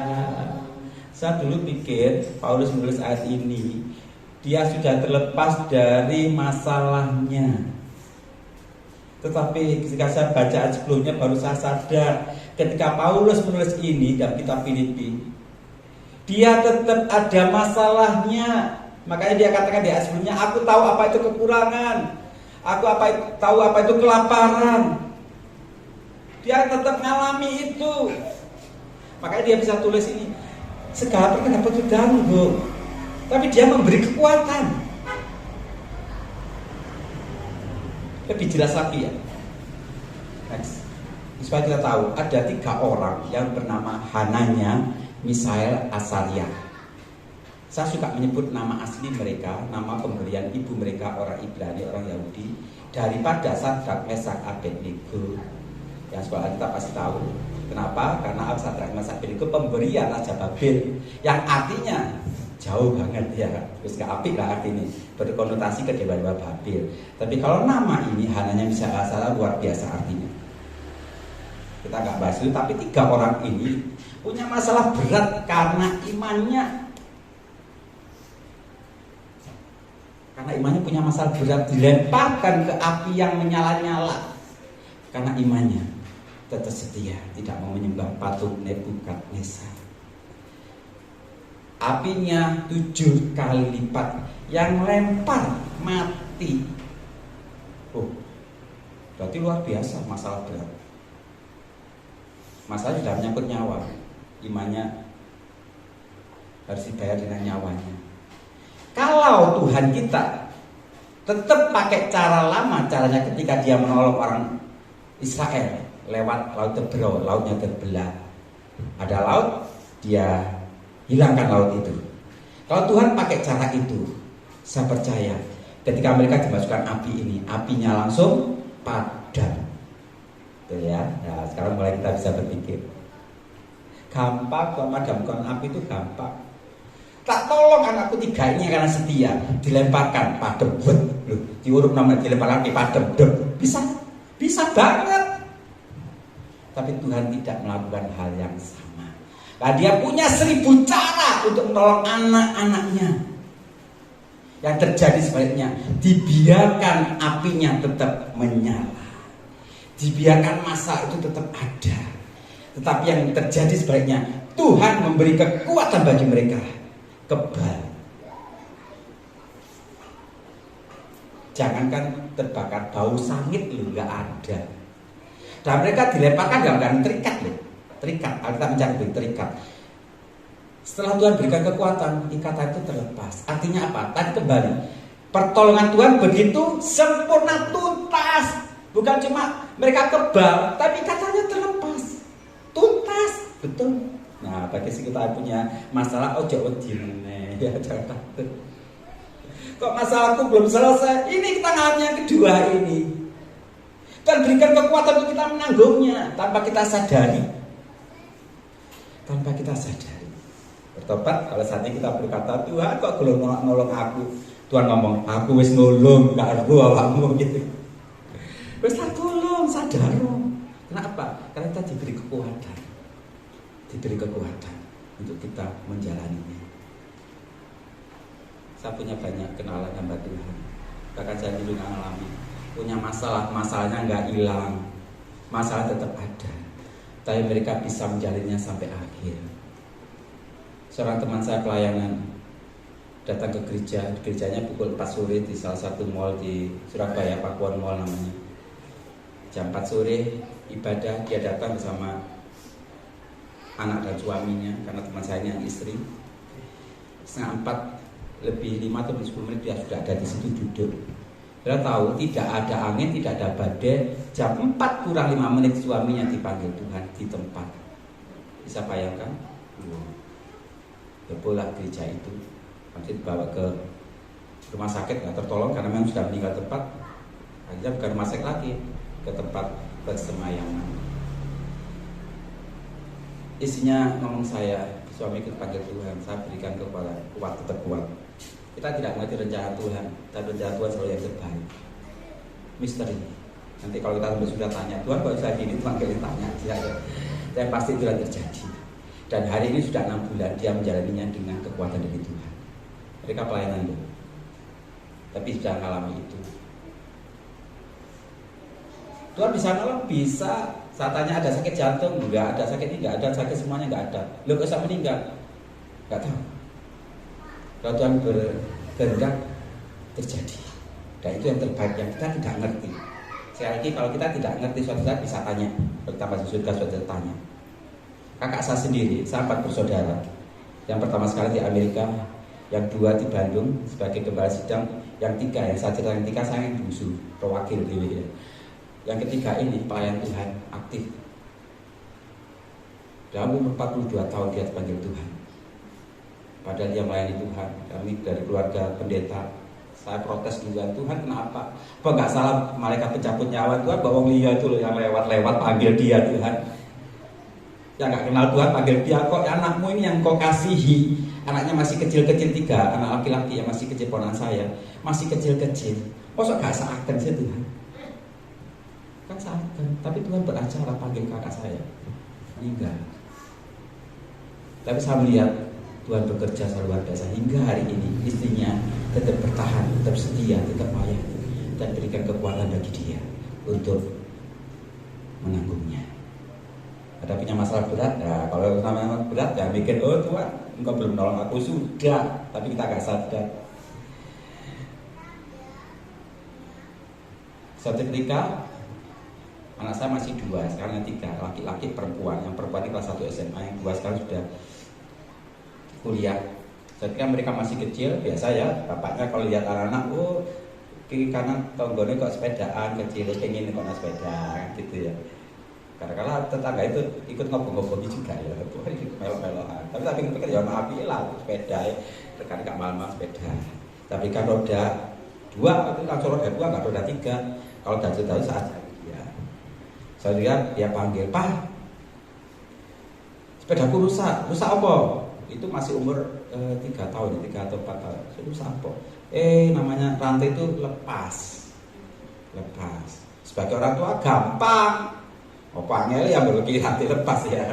Saya dulu pikir Paulus menulis ayat ini, dia sudah terlepas dari masalahnya. Tetapi ketika saya baca ayat sebelumnya, baru saya sadar ketika Paulus menulis ini dalam kitab Filipi, dia tetap ada masalahnya. Makanya dia katakan di ayat sebelumnya, aku tahu apa itu kekurangan, aku tahu apa itu kelaparan. Dia tetap mengalami itu. Makanya dia bisa tulis ini, segala perkara dapat diganggu, tapi dia memberi kekuatan. Lebih jelas lagi ya. Next. Supaya kita tahu ada 3 orang yang bernama Hananya, Misael, Asaria. Saya suka menyebut nama asli mereka, nama pemberian ibu mereka orang Ibrani, orang Yahudi, daripada Sadrak, Mesak, Abednego. Yang sekolah kita pasti tahu. Kenapa? Karena Sadrak, Mesak, Abednego pemberian Raja Babel, yang artinya jauh banget ya, terus gak apik lah artinya, berkonotasi ke dewa-dewa Babel. Tapi kalau nama ini Hananya bisa salah, luar biasa artinya. Kita gak bahas itu, tapi 3 orang ini punya masalah berat karena imannya. Karena imannya punya masalah berat, dilemparkan ke api yang menyala-nyala. Karena imannya tetap setia, tidak mau menyembah patung Nebukadnezar. Apinya 7 kali lipat, yang lempar mati. Oh, berarti luar biasa masalah berat. Masalah sudah menyangkut nyawa, imannya harus dibayar dengan nyawanya. Kalau Tuhan kita tetap pakai cara lama, caranya ketika dia menolong orang Israel lewat laut Tebrau, lautnya terbelah, ada laut, dia hilangkan laut itu. Kalau Tuhan pakai cara itu, saya percaya ketika mereka dimasukkan api ini, apinya langsung padam. Betul ya? Nah, sekarang mulai kita bisa berpikir. Gampang kok memadamkan api itu gampang. Tak tolong anakku 3 ini karena setia, dilemparkan padam, loh, diurut namanya dilemparkan api padam, bisa banget. Tapi Tuhan tidak melakukan hal yang sama. Nah, dia punya 1000 cara untuk menolong anak-anaknya. Yang terjadi sebaliknya, dibiarkan apinya tetap menyala, dibiarkan masa itu tetap ada. Tetapi yang terjadi sebaliknya, Tuhan memberi kekuatan bagi mereka, kebal. Jangankan terbakar, bau sangit lu nggak ada. Dan mereka dilemparkan dalam keadaan terikat loh. Terikat, kita mencari terikat. Setelah Tuhan berikan kekuatan, ikatan itu terlepas. Artinya apa? Tadi kembali, pertolongan Tuhan begitu sempurna, tuntas. Bukan cuma mereka kebal, tapi ikatannya terlepas, tuntas, betul. Nah, bagi kita punya masalah, ojo wedine, ya jangan takut. Kok masalahku belum selesai? Ini tangannya kedua ini. Dan berikan kekuatan untuk kita menanggungnya tanpa kita sadari. Tanpa kita sadari. Bertobat kalau saatnya kita berkata, Tuhan kok belum nolong aku. Tuhan ngomong, aku wis nolong, gak perlu awakmu gitu. Wis tak tolong, sadar. Kenapa? Karena kita diberi kekuatan. Diberi kekuatan untuk kita menjalaninya. Saya punya banyak kenalan hamba Tuhan. Bahkan saya dulu mengalami punya masalah, masalahnya nggak hilang, masalah tetap ada, tapi mereka bisa menjalinnya sampai akhir. Seorang teman saya pelayanan datang ke gereja, gerejanya pukul 4 sore di salah satu mall di Surabaya, Pakuan Mall namanya. Jam 4 sore ibadah, dia datang bersama anak dan suaminya, karena teman saya ini yang istri. 3:30 lebih 5 atau 10 menit dia sudah ada di situ duduk. Dia tahu tidak ada angin, tidak ada badai. Jam 4 kurang 5 menit suaminya dipanggil Tuhan di tempat. Bisa bayangkan? Pulang gereja itu, nanti dibawa ke rumah sakit, nggak tertolong karena memang sudah meninggal tempat. Akhirnya bukan rumah sakit lagi, ke tempat persemayaman. Isinya ngomong saya, suamiku dipanggil Tuhan, saya berikan kepada kuat, tetap kuat. Kita tidak mengerti rencana Tuhan, tapi rencana Tuhan selalu yang terbaik. Misteri. Nanti kalau kita sudah tanya, Tuhan kok bisa gini, Tuhan kalian tanya. Saya pasti itu yang terjadi. Dan hari ini sudah 6 bulan dia menjalaninya dengan kekuatan dari Tuhan. Mereka pelayanan loh, tapi sudah mengalami itu. Tuhan bisa nolong, bisa. Saya tanya ada sakit jantung, enggak, ada sakit ini, enggak ada, sakit semuanya enggak ada. Loh kok sampai meninggal? Enggak tahu. Kalau Tuhan berkehendak terjadi. Dan itu yang terbaik yang kita tidak ngerti. Sekali lagi kalau kita tidak ngerti suatu saat bisa tanya. Kalau kita masuk surga suatu saat tanya. Kakak saya sendiri, saya 4 bersaudara. Yang pertama sekali di Amerika, yang 2 di Bandung sebagai gembala sidang, yang 3 yang saya cerita yang 3 saya yang bungsu, pewakil diri ya. Yang ketiga ini pelayan Tuhan aktif. Dalam umur 42 tahun dia dipanggil Tuhan. Padahal dia melayani Tuhan. Kami dari keluarga pendeta. Saya protes juga, Tuhan kenapa? Apa nggak salah malaikat pencabut nyawa Tuhan bawa dia itu loh yang lewat-lewat panggil dia Tuhan. Yang nggak kenal Tuhan panggil dia, kok anakmu ini yang kau kasihi. Anaknya masih kecil-kecil 3, anak laki-laki yang masih kecil ponakan saya, masih kecil-kecil. Kok nggak seakan sih Tuhan? Kan seakan, tapi Tuhan beracara panggil kakak saya meninggal. Tapi saya melihat Tuhan bekerja luar biasa hingga hari ini. Istrinya tetap bertahan, tetap setia, tetap layak, dan berikan kekuatan bagi dia untuk menanggungnya. Ada punya masalah berat, nah kalau namanya berat ya mikir, oh Tuhan engkau belum nolong aku, sudah. Tapi kita gak sadar. Suatu ketika anak saya masih 2, sekarang yang 3, laki-laki perempuan. Yang perempuan ini kelas 1 SMA, yang 2 sekarang sudah kuliah. Ketika mereka masih kecil, biasa ya bapaknya kalau lihat anak-anak, oh kiri kanan tonggone kok sepedaan, kecil pengen kok naik sepeda gitu ya. Karena tetangga itu ikut ngobrol-ngobrol juga ya, melok-melokan. Tapi pikir ya maaf lah sepeda ya, rekan gak malam sepeda. Tapi kan roda 2, itu langsung roda 2 nggak roda 3. Kalau tahu saat ya, saya lihat dia panggil, Pak, sepedaku rusak apa? Itu masih umur 3 tahun, 3 atau 4 tahun. Rusak apa? Namanya rantai itu lepas. Sebagai orang tua gampang. Opangnya yang berlebih hati lepas ya,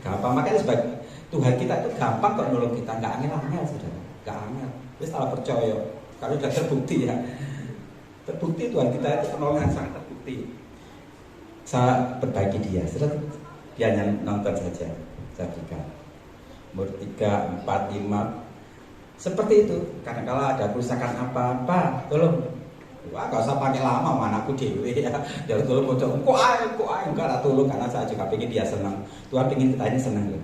gampang. Makanya sebagai Tuhan kita itu gampang kok nolong kita, nggak angel-angel saudara, nggak angel. Terus salah percaya, kalau sudah terbukti ya, terbukti Tuhan kita itu penolongan sangat terbukti. Saya perbaiki dia, saudara, dia hanya nonton saja, saya berikan. Umur 3, 4, 5, seperti itu. Karena kalau ada kerusakan apa-apa, tolong. Wah, gak usah pakai lama sama anakku dewe ya. Dia tolong bocor, kok ayo enggak lah tolong, karena saya juga pengen dia senang. Tuhan pengen kita ini senang ya.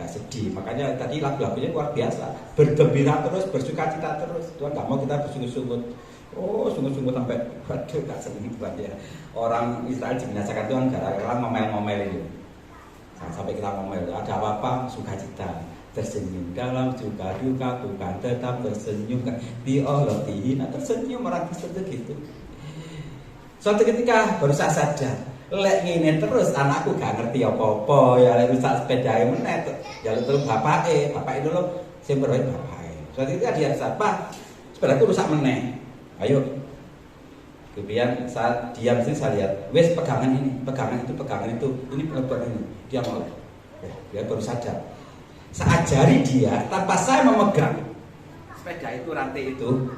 Gak sedih. Makanya tadi lagu-lagunya luar biasa. Bergembira terus, bersukacita terus. Tuhan gak mau kita bersungut-sungut. Oh, sungut-sungut sampai waduh gak seneng Tuhan ya. Orang Israel dibinasakan Tuhan gara-gara ngomel-ngomel itu. Sampai kita ngomel, ada apa-apa sukacita. Tersenyum dalam suka duka, bukan tetap tersenyum di Allah dihina tersenyum orang Kristen gitu. Suatu ketika baru saya sadar, lek ngene terus anakku gak ngerti apa-apa ya, lek rusak sepeda meneh ya terus bapak itu loh sing berwae bapake. Suatu ketika dia sapa, sepedaku rusak meneh. Ayo. Kemudian saya diam sih, saya lihat, wes pegangan itu, ini penebar ini, dia mau. Ya, dia baru sadar. Saya ajari dia tanpa saya memegang sepeda itu, rantai itu.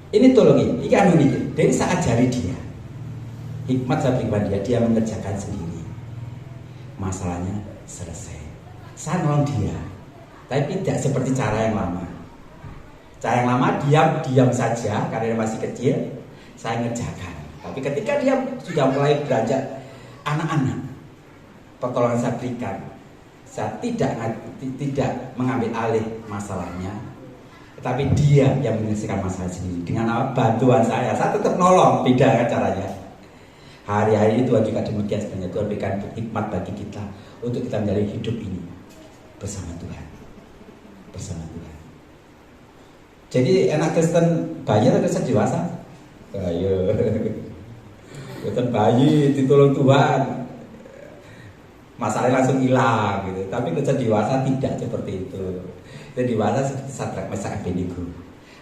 Ini tolongin, ini anu nih. Jadi saya ajari dia. Hikmat saya berikan dia mengerjakan sendiri. Masalahnya selesai. Saya nolong dia, tapi tidak seperti cara yang lama. Cara yang lama diam saja karena dia masih kecil. Saya ngerjakan. Tapi ketika dia sudah mulai beranjak anak-anak, pertolongan saya berikan, saya tidak mengambil alih masalahnya, tetapi dia yang menyelesaikan masalah sendiri dengan bantuan saya tetap nolong. Beda kan caranya. Hari-hari ini Tuhan juga demikian sebenarnya. Tuhan berikan hikmat bagi kita untuk kita menjalani hidup ini bersama Tuhan, bersama Tuhan. Jadi anak Kristen bayi atau Kristen dewasa? Ayo, Kristen bayi ditolong Tuhan, masalahnya langsung hilang gitu. Tapi Kristen dewasa tidak seperti itu. Dan dewasa seperti Sadrak, Mesak, Abednego.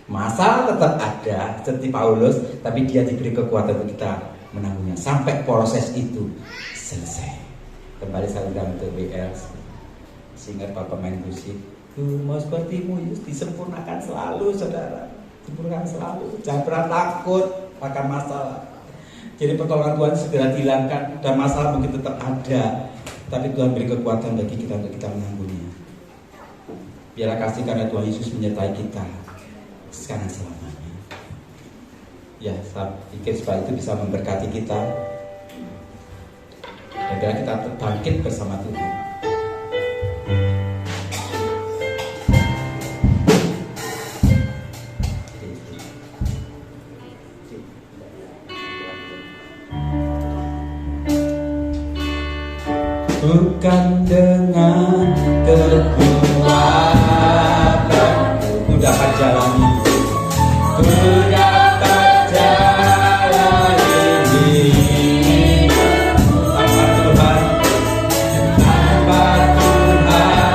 Masalah tetap ada seperti Paulus, tapi dia diberi kekuatan untuk kita menanggungnya sampai proses itu selesai. Kembali saya undang untuk WL, singer Bapak main musik. Mau sepertimu disempurnakan selalu, saudara. Disempurnakan selalu. Jangan pernah takut akan masalah. Jadi pertolongan Tuhan segera dihilangkan dan masalah mungkin tetap ada, tapi Tuhan beri kekuatan bagi kita untuk kita menanggungnya. Biarlah kasih karena Tuhan Yesus menyertai kita sekarang selamanya. Ya, saya pikir supaya itu bisa memberkati kita dan biar kita bangkit bersama Tuhan. Bukan dengan kekuatanku dapat jalani, ku dapat jalani tanpa Tuhan, tanpa Tuhan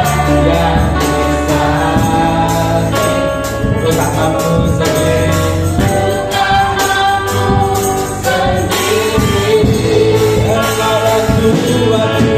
yang bisa. Ku tak mampu sendiri, engkaulah Tuhan.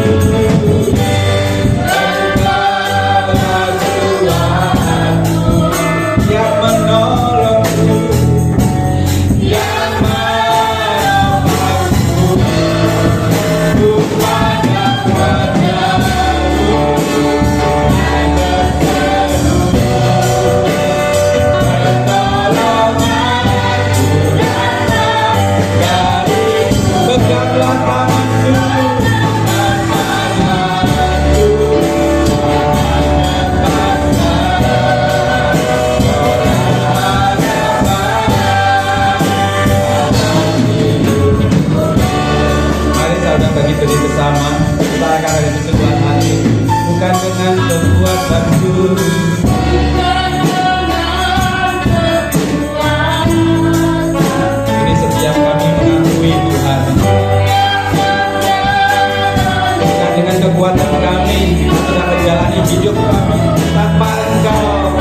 Ini setiap kami mengakui Tuhan, bukan dengan kekuatan kami untuk menjalani hidup kami tanpa Engkau.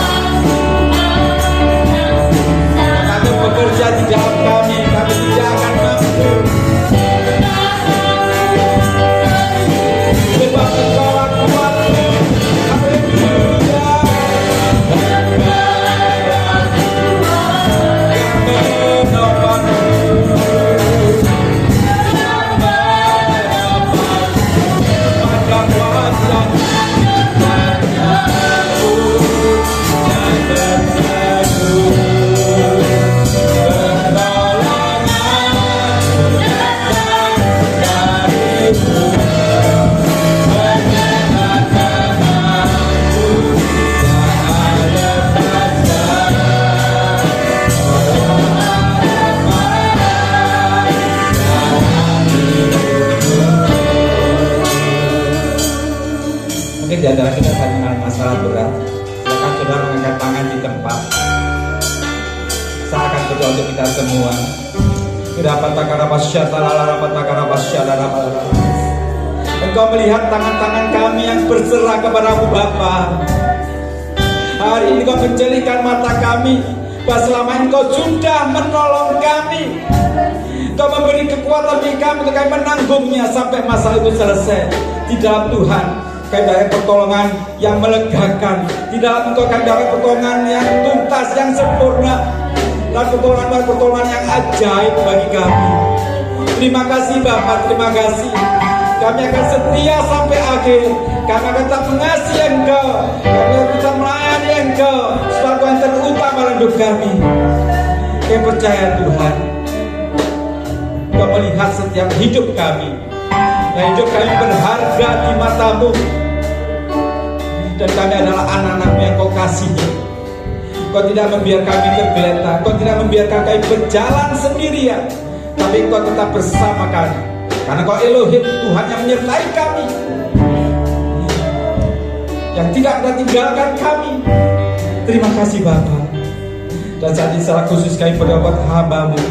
Kami bekerja di dalam kami tidak akan mampu. Sebab Engkau kuatku. Mungkin di antara kita sedang mengalami masalah berat, silakan saudara mengangkat tangan di tempat. Saya akan berdoa untuk kita semua. Engkau melihat tangan-tangan kami yang berserah kepada-Mu Bapa. Hari ini Engkau menjelikan mata kami bahwa selama ini Engkau sudah menolong kami. Engkau memberi kekuatan bagi kami untuk kami menanggungnya sampai masalah itu selesai. Di dalam Tuhan kami dapat pertolongan yang melegakan. Di dalam Engkau kami dapat pertolongan yang tuntas, yang sempurna, dan pertolongan yang ajaib bagi kami. Terima kasih Bapa, terima kasih. Kami akan setia sampai akhir. Kami akan tetap mengasihi Engkau. Kami akan tetap melayani Engkau sebagai yang terutama dalam hidup kami. Kami percaya Tuhan, Engkau melihat setiap hidup kami. Dan hidup kami berharga di mata-Mu. Dan kami adalah anak-anak-Mu yang Kau kasihi. Kau tidak membiarkan kami tergeletak, Kau tidak membiarkan kami berjalan sendirian, tapi Kau tetap bersama kami. Karena Kau Elohim, Tuhan yang menyertai kami, yang tidak pernah tinggalkan kami. Terima kasih Bapa. Dan saat ini secara khusus kami berdoa buat hamba-Mu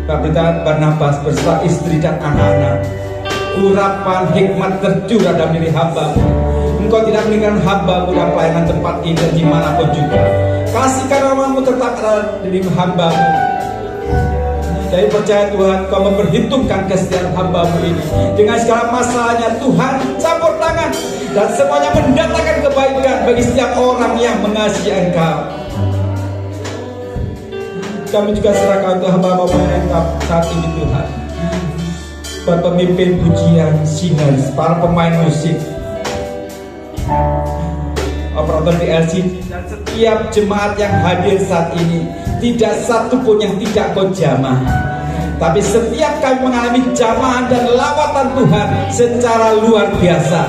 Pak Pendeta Barnabas beserta istri dan anak-anak. Urapan hikmat tercurah dalam diri hamba-Mu. Engkau tidak meninggalkan hamba-Mu dalam pelayanan tempat ini dan dimanapun juga. Kasih karunia-Mu tetap ada di hamba-Mu. Jadi percaya Tuhan, Kau memperhitungkan kesetiaan hamba-Mu ini. Dengan segala masalahnya Tuhan campur tangan, dan semuanya mendatangkan kebaikan bagi setiap orang yang mengasihi Engkau. Kami juga serahkan untuk hamba-Mu saat ini Tuhan. Para pemimpin pujian, singers, para pemain musik, operator di LCD, dan setiap jemaat yang hadir saat ini. Tidak satu pun yang tidak Kau jamah. Tapi setiap kami mengalami jamahan dan lawatan Tuhan secara luar biasa.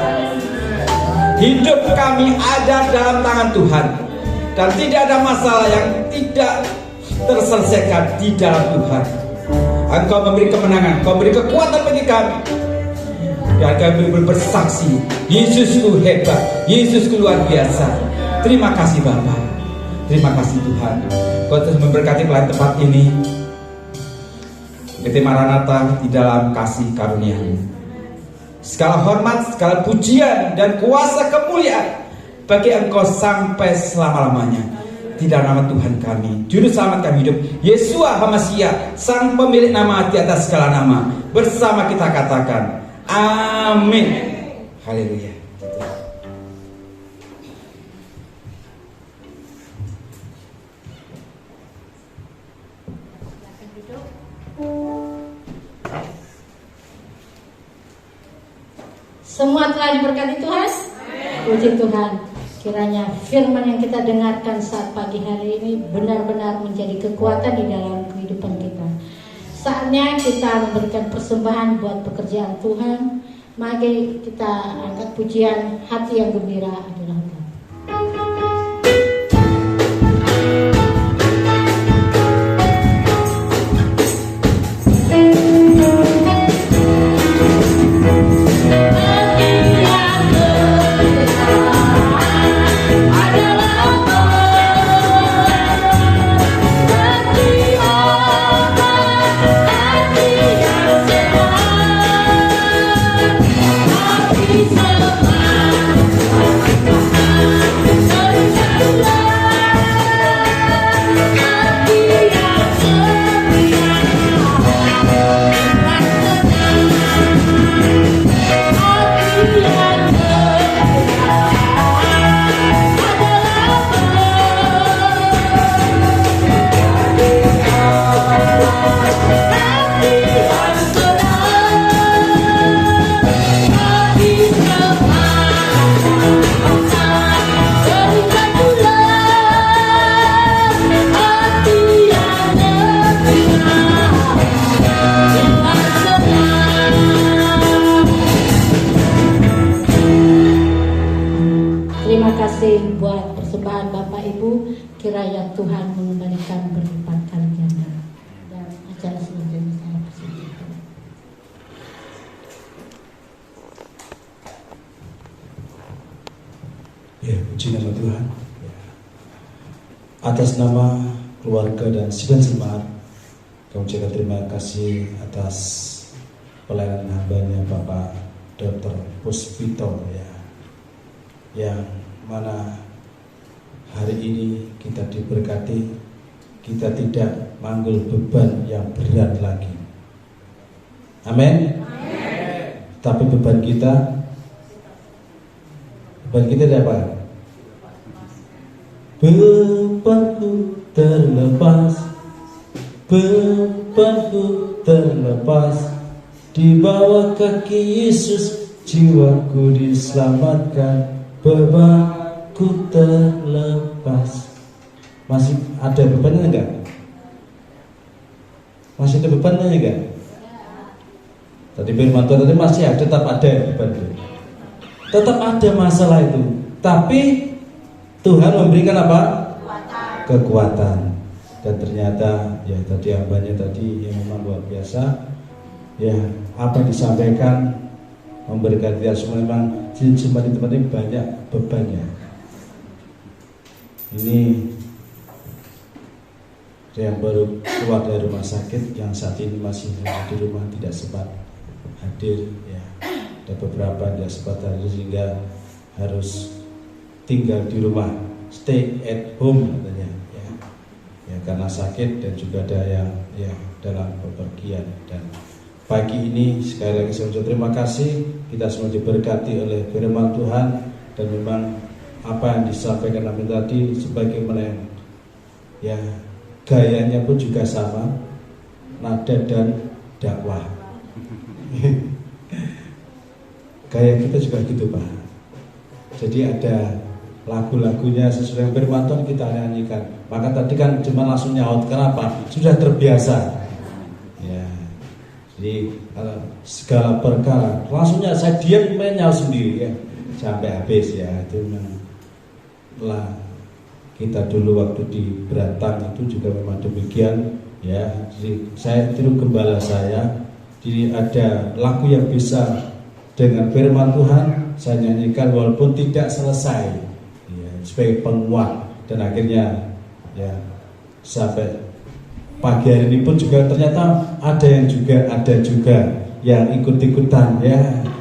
Hidup kami ada dalam tangan Tuhan, dan tidak ada masalah yang tidak terselesaikan di dalam Tuhan. Engkau memberi kemenangan, Kau beri kekuatan bagi kami, dan kami bersaksi, Yesusku hebat, Yesusku luar biasa. Terima kasih Bapa, terima kasih Tuhan. Kau terus memberkati pelayan tempat ini, PT Maranatha di dalam kasih karunia-Mu. Segala hormat, segala pujian dan kuasa kemuliaan bagi Engkau sampai selama-lamanya. Di dalam nama Tuhan kami, Juru Selamat kami hidup, Yeshua HaMashiach, Sang Pemilik nama di atas segala nama. Bersama kita katakan, amin. Haleluya. Semua telah diberkati Tuhan. Puji Tuhan. Kiranya firman yang kita dengarkan saat pagi hari ini benar-benar menjadi kekuatan di dalam kehidupan kita. Saatnya kita memberikan persembahan buat pekerjaan Tuhan. Mari kita angkat pujian hati yang gembira adalah Tuhan. Buat persembahan Bapak Ibu, kiranya Tuhan mengembalikan berlipat kali ganda. Dan acara selanjutnya saya persilakan. Ya, puji nama Tuhan. Atas nama keluarga dan sidang Semar, kami ucapkan terima kasih atas pelayanan hambanya Bapak Dr. Puspito yang mana hari ini kita diberkati, kita tidak manggul beban yang berat lagi. Amin. Tapi beban kita apa? Bebanku terlepas, bebanku terlepas, di bawah kaki Yesus jiwaku diselamatkan. Bebanku terlepas. Masih ada bebannya enggak? Masih ada bebannya enggak? Tadi firman Tuhan tadi masih ada, tetap ada, tetap ada masalah itu. Tapi Tuhan memberikan apa? Kekuatan. Dan ternyata ya tadi hambanya tadi yang memang luar biasa. Ya apa yang disampaikan memberikan dia semua, memang cuma di tempat ini banyak bebannya. Ini yang baru keluar dari rumah sakit, yang saat ini masih di rumah tidak sempat hadir. Ya ada beberapa yang tidak sempat hadir sehingga harus tinggal di rumah, stay at home katanya. Ya karena sakit, dan juga ada yang ya dalam bepergian. Dan pagi ini sekali lagi saya ucap terima kasih, kita semua diberkati oleh firman Tuhan. Dan memang apa yang disampaikan Nabi tadi sebagaimana ya gayanya pun juga sama, nada dan dakwah. Gaya kita juga gitu Pak. Jadi ada lagu-lagunya sesuai dengan firman Tuhan kita nyanyikan. Maka tadi kan cuma langsung nyaut, kenapa? Sudah terbiasa. Ya. Jadi kalau segala perkara langsungnya saya diam nyaut sendiri ya sampai habis ya. Itu memang lah kita dulu waktu di Beratang itu juga memang demikian ya. Jadi saya tiru gembala saya. Jadi ada lagu yang bisa dengan firman Tuhan saya nyanyikan walaupun tidak selesai ya, sebagai penguat. Dan akhirnya ya sampai pagi hari ini pun juga ternyata ada juga yang ikut-ikutan ya,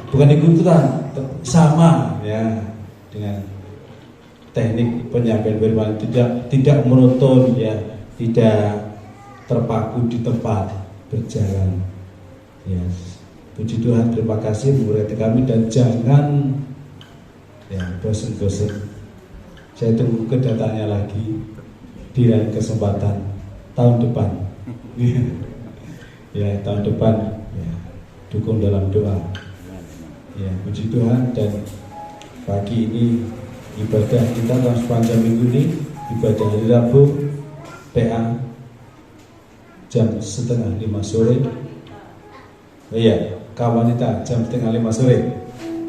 bukan ikut-ikutan, sama ya dengan teknik penyampaian firman, tidak monoton ya, tidak terpaku di tempat, berjalan ya. Puji Tuhan, terima kasih memberkati kami, dan jangan ya bosan-bosan. Saya tunggu kedatangannya lagi di lain kesempatan tahun depan. Ya tahun depan ya, dukung dalam doa. Ya puji Tuhan. Dan pagi ini ibadah kita dalam sepanjang minggu ini, ibadah hari Rabu PA jam 4:30 sore. Iya, kaum wanita jam 4:30 sore.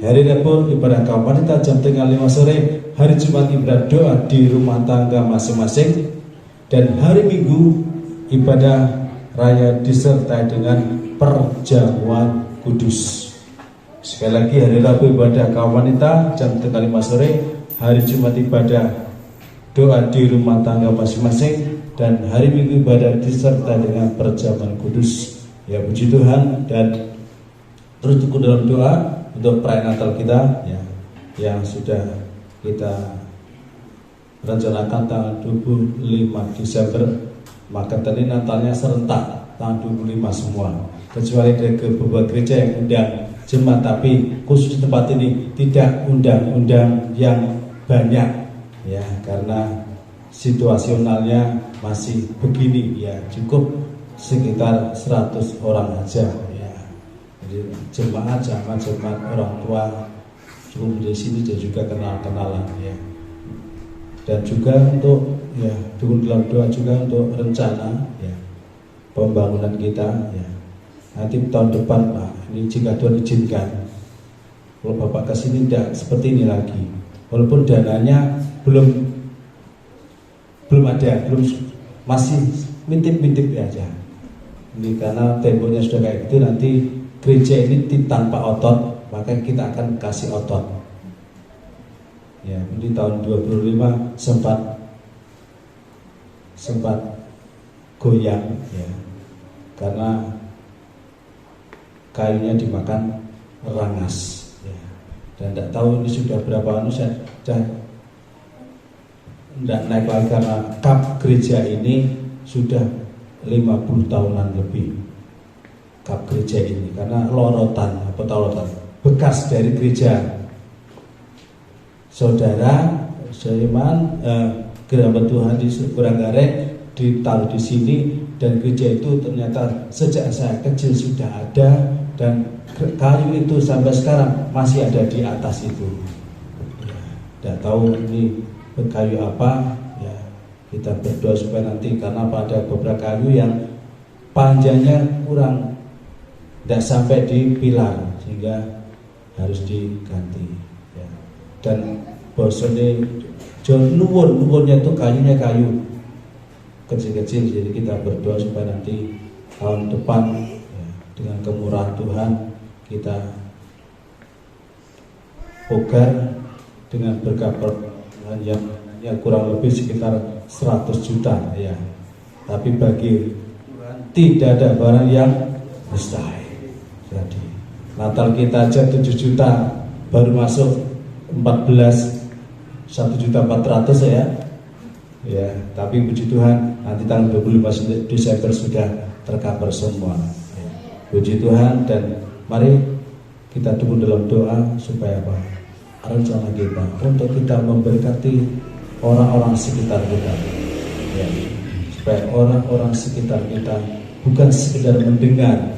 Hari Rabu ibadah kaum wanita jam 4:30 sore. Hari Jumat ibadah doa di rumah tangga masing-masing. Dan hari Minggu ibadah raya disertai dengan perjamuan kudus. Sekali lagi, hari Rabu ibadah kaum wanita jam 4:30 sore. Hari Jumat ibadah doa di rumah tangga masing-masing. Dan hari Minggu ibadah disertai dengan perjamuan kudus. Ya puji Tuhan. Dan terus ikut dalam doa untuk perayaan Natal kita ya, yang sudah kita rencanakan tanggal 25 Desember. Maka tadi Natalnya serentak tanggal 25 semua, kecuali dari beberapa gereja yang undang jemaat, tapi khusus tempat ini tidak undang-undang yang banyak ya, karena situasionalnya masih begini ya, cukup sekitar 100 orang aja ya. Jadi jemaat orang tua cukup di sini, dan juga kenalan ya. Dan juga untuk ya dukung dalam doa juga untuk rencana ya pembangunan kita ya. Nanti tahun depan Pak, ini jika Tuhan izinkan, kalau Bapak kesini tidak seperti ini lagi. Walaupun dananya belum ada, masih mintip-mintip aja. Ini karena temboknya sudah kayak gitu, nanti gereja ini tanpa otot, maka kita akan kasih otot. Ya, di tahun 2025 sempat goyang ya, karena kayunya dimakan rangas ya. Dan tidak tahu ini sudah berapa saya sudah tidak naik lagi, karena kap gereja ini sudah 50 tahunan lebih. Kap gereja ini karena lorotan bekas dari gereja Saudara Saiman Gerhamba Tuhan di Kurangare ditaruh di sini, dan gereja itu ternyata sejak saya kecil sudah ada, dan kayu itu sampai sekarang masih ada di atas itu. Ya, tidak tahu ini kayu apa ya, kita berdoa supaya nanti, karena pada beberapa kayu yang panjangnya kurang tidak sampai di pilar sehingga harus diganti ya. Dan bosone nuwunnya itu kayunya kayu kecil-kecil, jadi kita berdoa supaya nanti tahun depan ya, dengan kemurahan Tuhan kita bogar dengan berkat yang kurang lebih sekitar 100 juta ya. Tapi bagi tidak ada barang yang mustahil. Jadi Natal kita aja 7 juta, baru masuk 1.400.000 ya. Ya, tapi puji Tuhan nanti tanggal 25 Desember sudah tercover semua. Ya. Puji Tuhan, dan mari kita tunggu dalam doa supaya apa? Rencana kita untuk kita memberkati orang-orang sekitar kita. Ya. Supaya orang-orang sekitar kita bukan sekedar mendengar,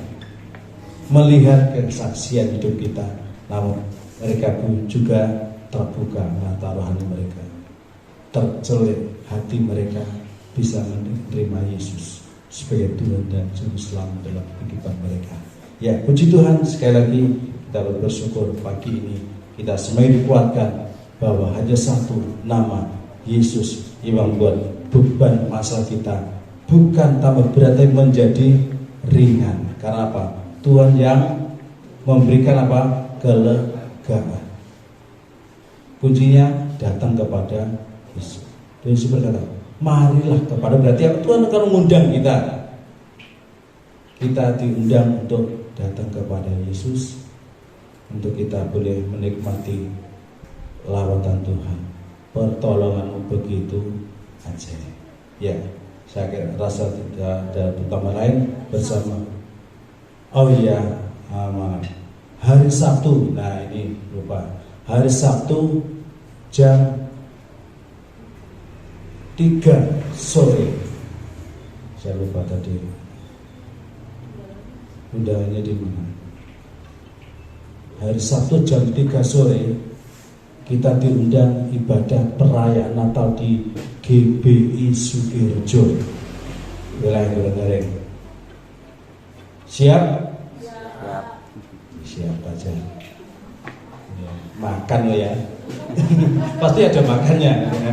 melihat kesaksian hidup kita, namun mereka pun juga terbuka mata rohani mereka, tercelik hati mereka, bisa menerima Yesus sebagai Tuhan dan Juru Selamat dalam kehidupan mereka. Ya, puji Tuhan, sekali lagi kita bersyukur pagi ini kita semuanya dikuatkan bahwa hanya satu nama, Yesus, yang membuat beban masalah kita bukan tambah berat tapi menjadi ringan. Karena apa? Tuhan yang memberikan apa? Kelegaan. Kuncinya datang kepada Yesus. Yesus berkata, marilah kepada, berarti apa? Tuhan akan mengundang kita. Kita diundang untuk datang kepada Yesus, untuk kita boleh menikmati lawatan Tuhan. Pertolonganmu begitu aja. Ya, saya rasa tidak ada utama lain bersama. Oh iya, hari Sabtu. Nah ini lupa. Hari Sabtu jam 3 sore. Saya lupa tadi. Undangannya di mana? Hari Sabtu jam 3 sore kita diundang ibadah perayaan Natal di GBI Sugirejo, wilayah Goreng. Siap? Siap aja. Ya, makan lo ya. Pasti ada makannya. Ya.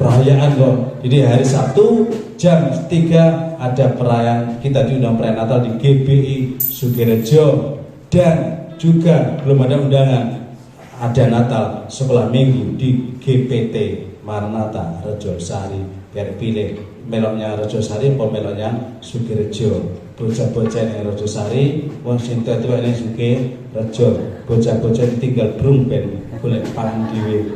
Perayaan kok. Jadi hari Sabtu jam 3 ada perayaan, kita diundang perayaan Natal di GBI Sugirejo, dan juga belum ada undangan. Ada Natal sekolah minggu di GPT Maranatha Rejosari. Biar pilih meloknya Rejosari atau meloknya Sugirejo. Bocah-bocah yang Rejosari, wong sing tuwa ning Sugirejo. Bocah-bocah tinggal brung ben golek pangan dhewe.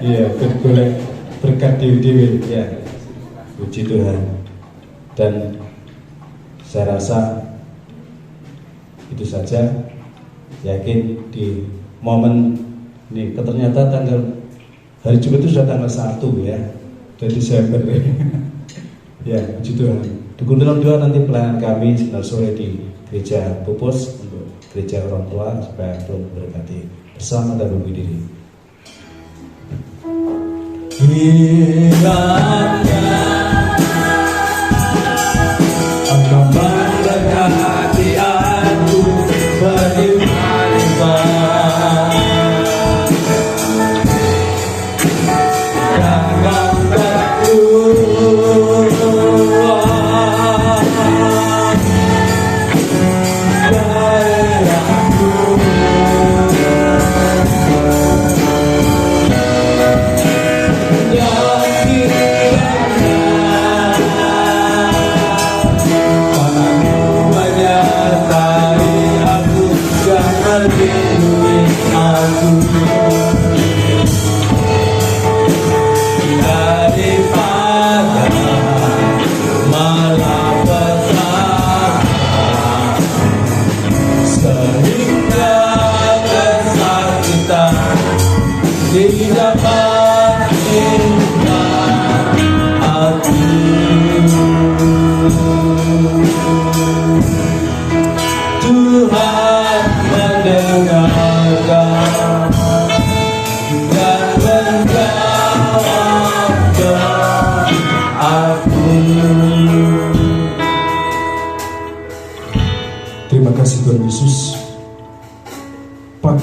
Iya, golek berkat dhewe ya. Puji Tuhan. Dan saya rasa itu saja. Yakin di momen ini, ternyata tanggal hari Jumat itu sudah tanggal 1 ya, dari Desember. Ya, puji Tuhan. Dukung dalam doa nanti pelayanan kami sebentar sore di gereja Pupus untuk gereja orang tua supaya Tuhan memberkati. Bersama dan berdiri. Kiranya engkau memberkati aku berlimpah-limpah, dan kau berdoa daerahku. Dan kiranya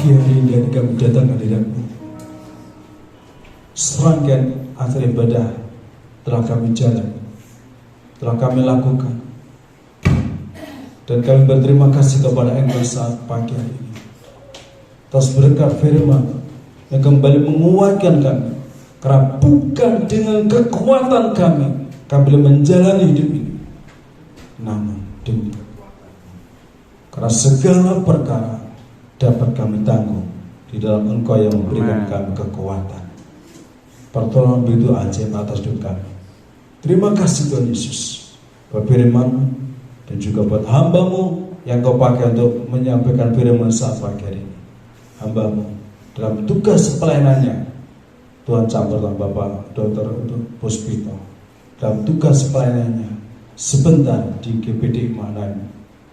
pagi hari ini kami datang ke hadirat-Mu. Serangkaian acara ibadah telah kami jalan, telah kami lakukan, dan kami berterima kasih kepada Engkau saat pagi hari ini atas berkat firman yang kembali menguatkan kami, karena bukan dengan kekuatan kami boleh menjalani hidup ini, namun demi karena segala perkara dapat kami tanggung di dalam Engkau yang memberikan kami kekuatan. Pertolongan begitu ajaib atas hidup kami. Terima kasih Tuhan Yesus buat firman dan juga buat hamba-Mu yang Kau pakai untuk menyampaikan firman saat pagi hari ini. Hamba-Mu dalam tugas pelayanannya, Tuhan campur dengan Bapak Dr. Puspito dalam tugas pelayanannya sebentar di GPD Manaim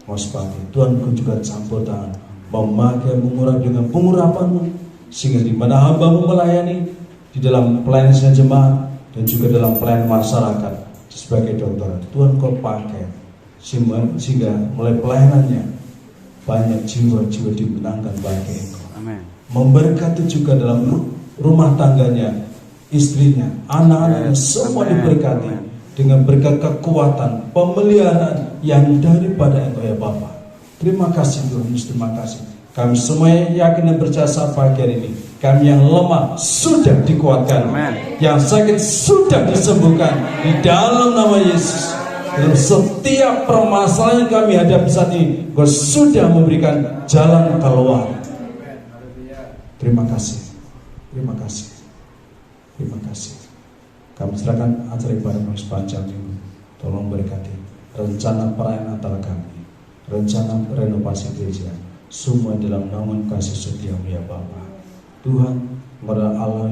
Mospati. Tuhan Kau juga campur tangan, memakai mengurapi dengan pengurapan-Mu, sehingga di mana hamba-Mu melayani di dalam pelayanan jemaat dan juga dalam pelayanan masyarakat sebagai dokter, Tuhan Kau pakai sehingga mulai pelayanannya banyak jiwa-jiwa dimenangkan bagi Engkau. Amin. Memberkati juga dalam rumah tangganya, istrinya, anak-anaknya, semua diberkati dengan berkat kekuatan pemeliharaan yang daripada Engkau ya Bapa. Terima kasih Tuhan Yesus, terima kasih. Kami semua yakin dan percaya saat pagi hari ini, kami yang lemah sudah dikuatkan, yang sakit sudah disembuhkan di dalam nama Yesus. Dalam setiap permasalahan yang kami hadapi saat ini, Kau sudah memberikan jalan keluar. Terima kasih, terima kasih, terima kasih. Kami serahkan acara ibadah kami sepanjang minggu. Tolong berkati rencana perayaan Natal kami, rencana renovasi gereja, semua dalam nama kasih setia-Mu ya Bapa. Tuhan, kepada Allah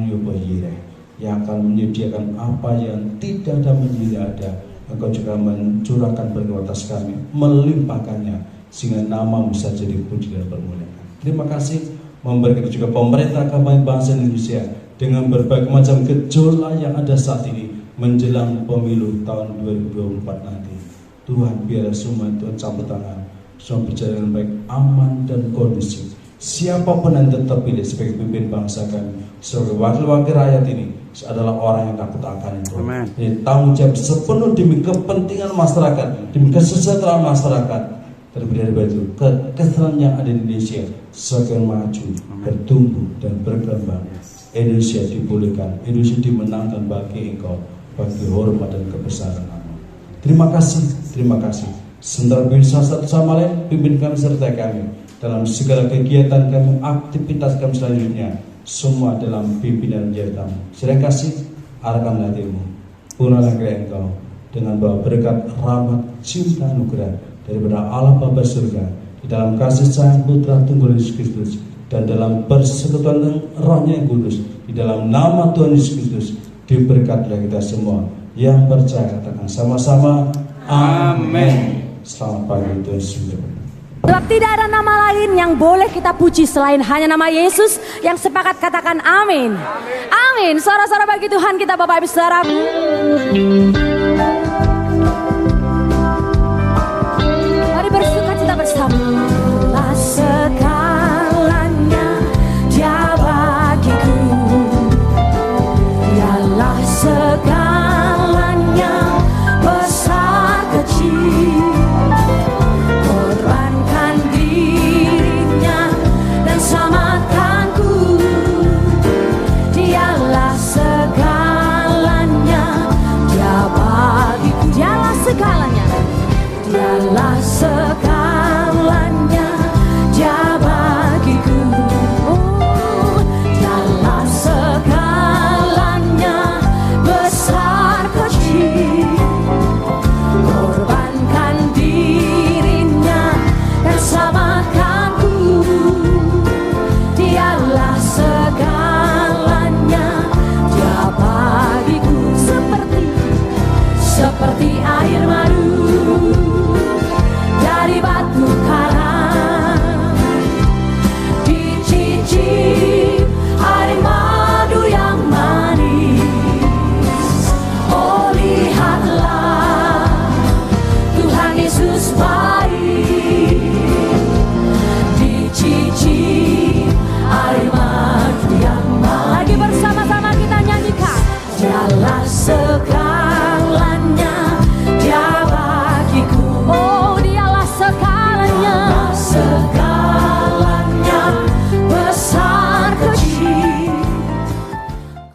yang akan menyediakan apa yang tidak ada menjadi ada. Engkau juga mencurahkan berkat atas kami, melimpahkannya, sehingga nama-Mu saja dipuji dan bermuliakan. Terima kasih. Memberkati juga pemerintah kami bangsa Indonesia dengan berbagai macam gejolak yang ada saat ini menjelang pemilu tahun 2024 nanti. Tuhan, biarlah semua Tuhan campur tangan, semua berjalan dengan baik, aman dan kondusif. Siapapun yang terpilih sebagai pemimpin bangsa kami, sebagai wakil-wakil rakyat ini adalah orang yang takut akan itu. Ini tanggung jawab sepenuh demi kepentingan masyarakat, demi kesejahteraan masyarakat. Terlebih dari itu, kesejahteraan yang ada di Indonesia semakin maju, bertumbuh dan berkembang. Indonesia dipulihkan, Indonesia dimenangkan bagi Engkau, bagi hormat dan kebesaran nama. Terima kasih, terima kasih. Sementara bisa satu sama lain, pimpin kami serta kami dalam segala kegiatan kami, aktivitas kami selanjutnya, semua dalam pimpinan jawatan. Sedang kasih, arahkan hatimu, punahlah Engkau dengan bawa berkat, rahmat, cinta, anugerah daripada Allah Bapa surga, di dalam kasih sayang Putra Tunggal Yesus Kristus, dan dalam persekutuan Roh-Nya yang kudus, di dalam nama Tuhan Yesus Kristus, diberkatilah kita semua yang percaya. Katakan sama-sama, amin. Selamat pagi Tuhan Yesus. Sebab tidak ada nama lain yang boleh kita puji selain hanya nama Yesus. Yang sepakat katakan amin. Amin. Suara-suara bagi Tuhan kita Bapak Ibu Saudara.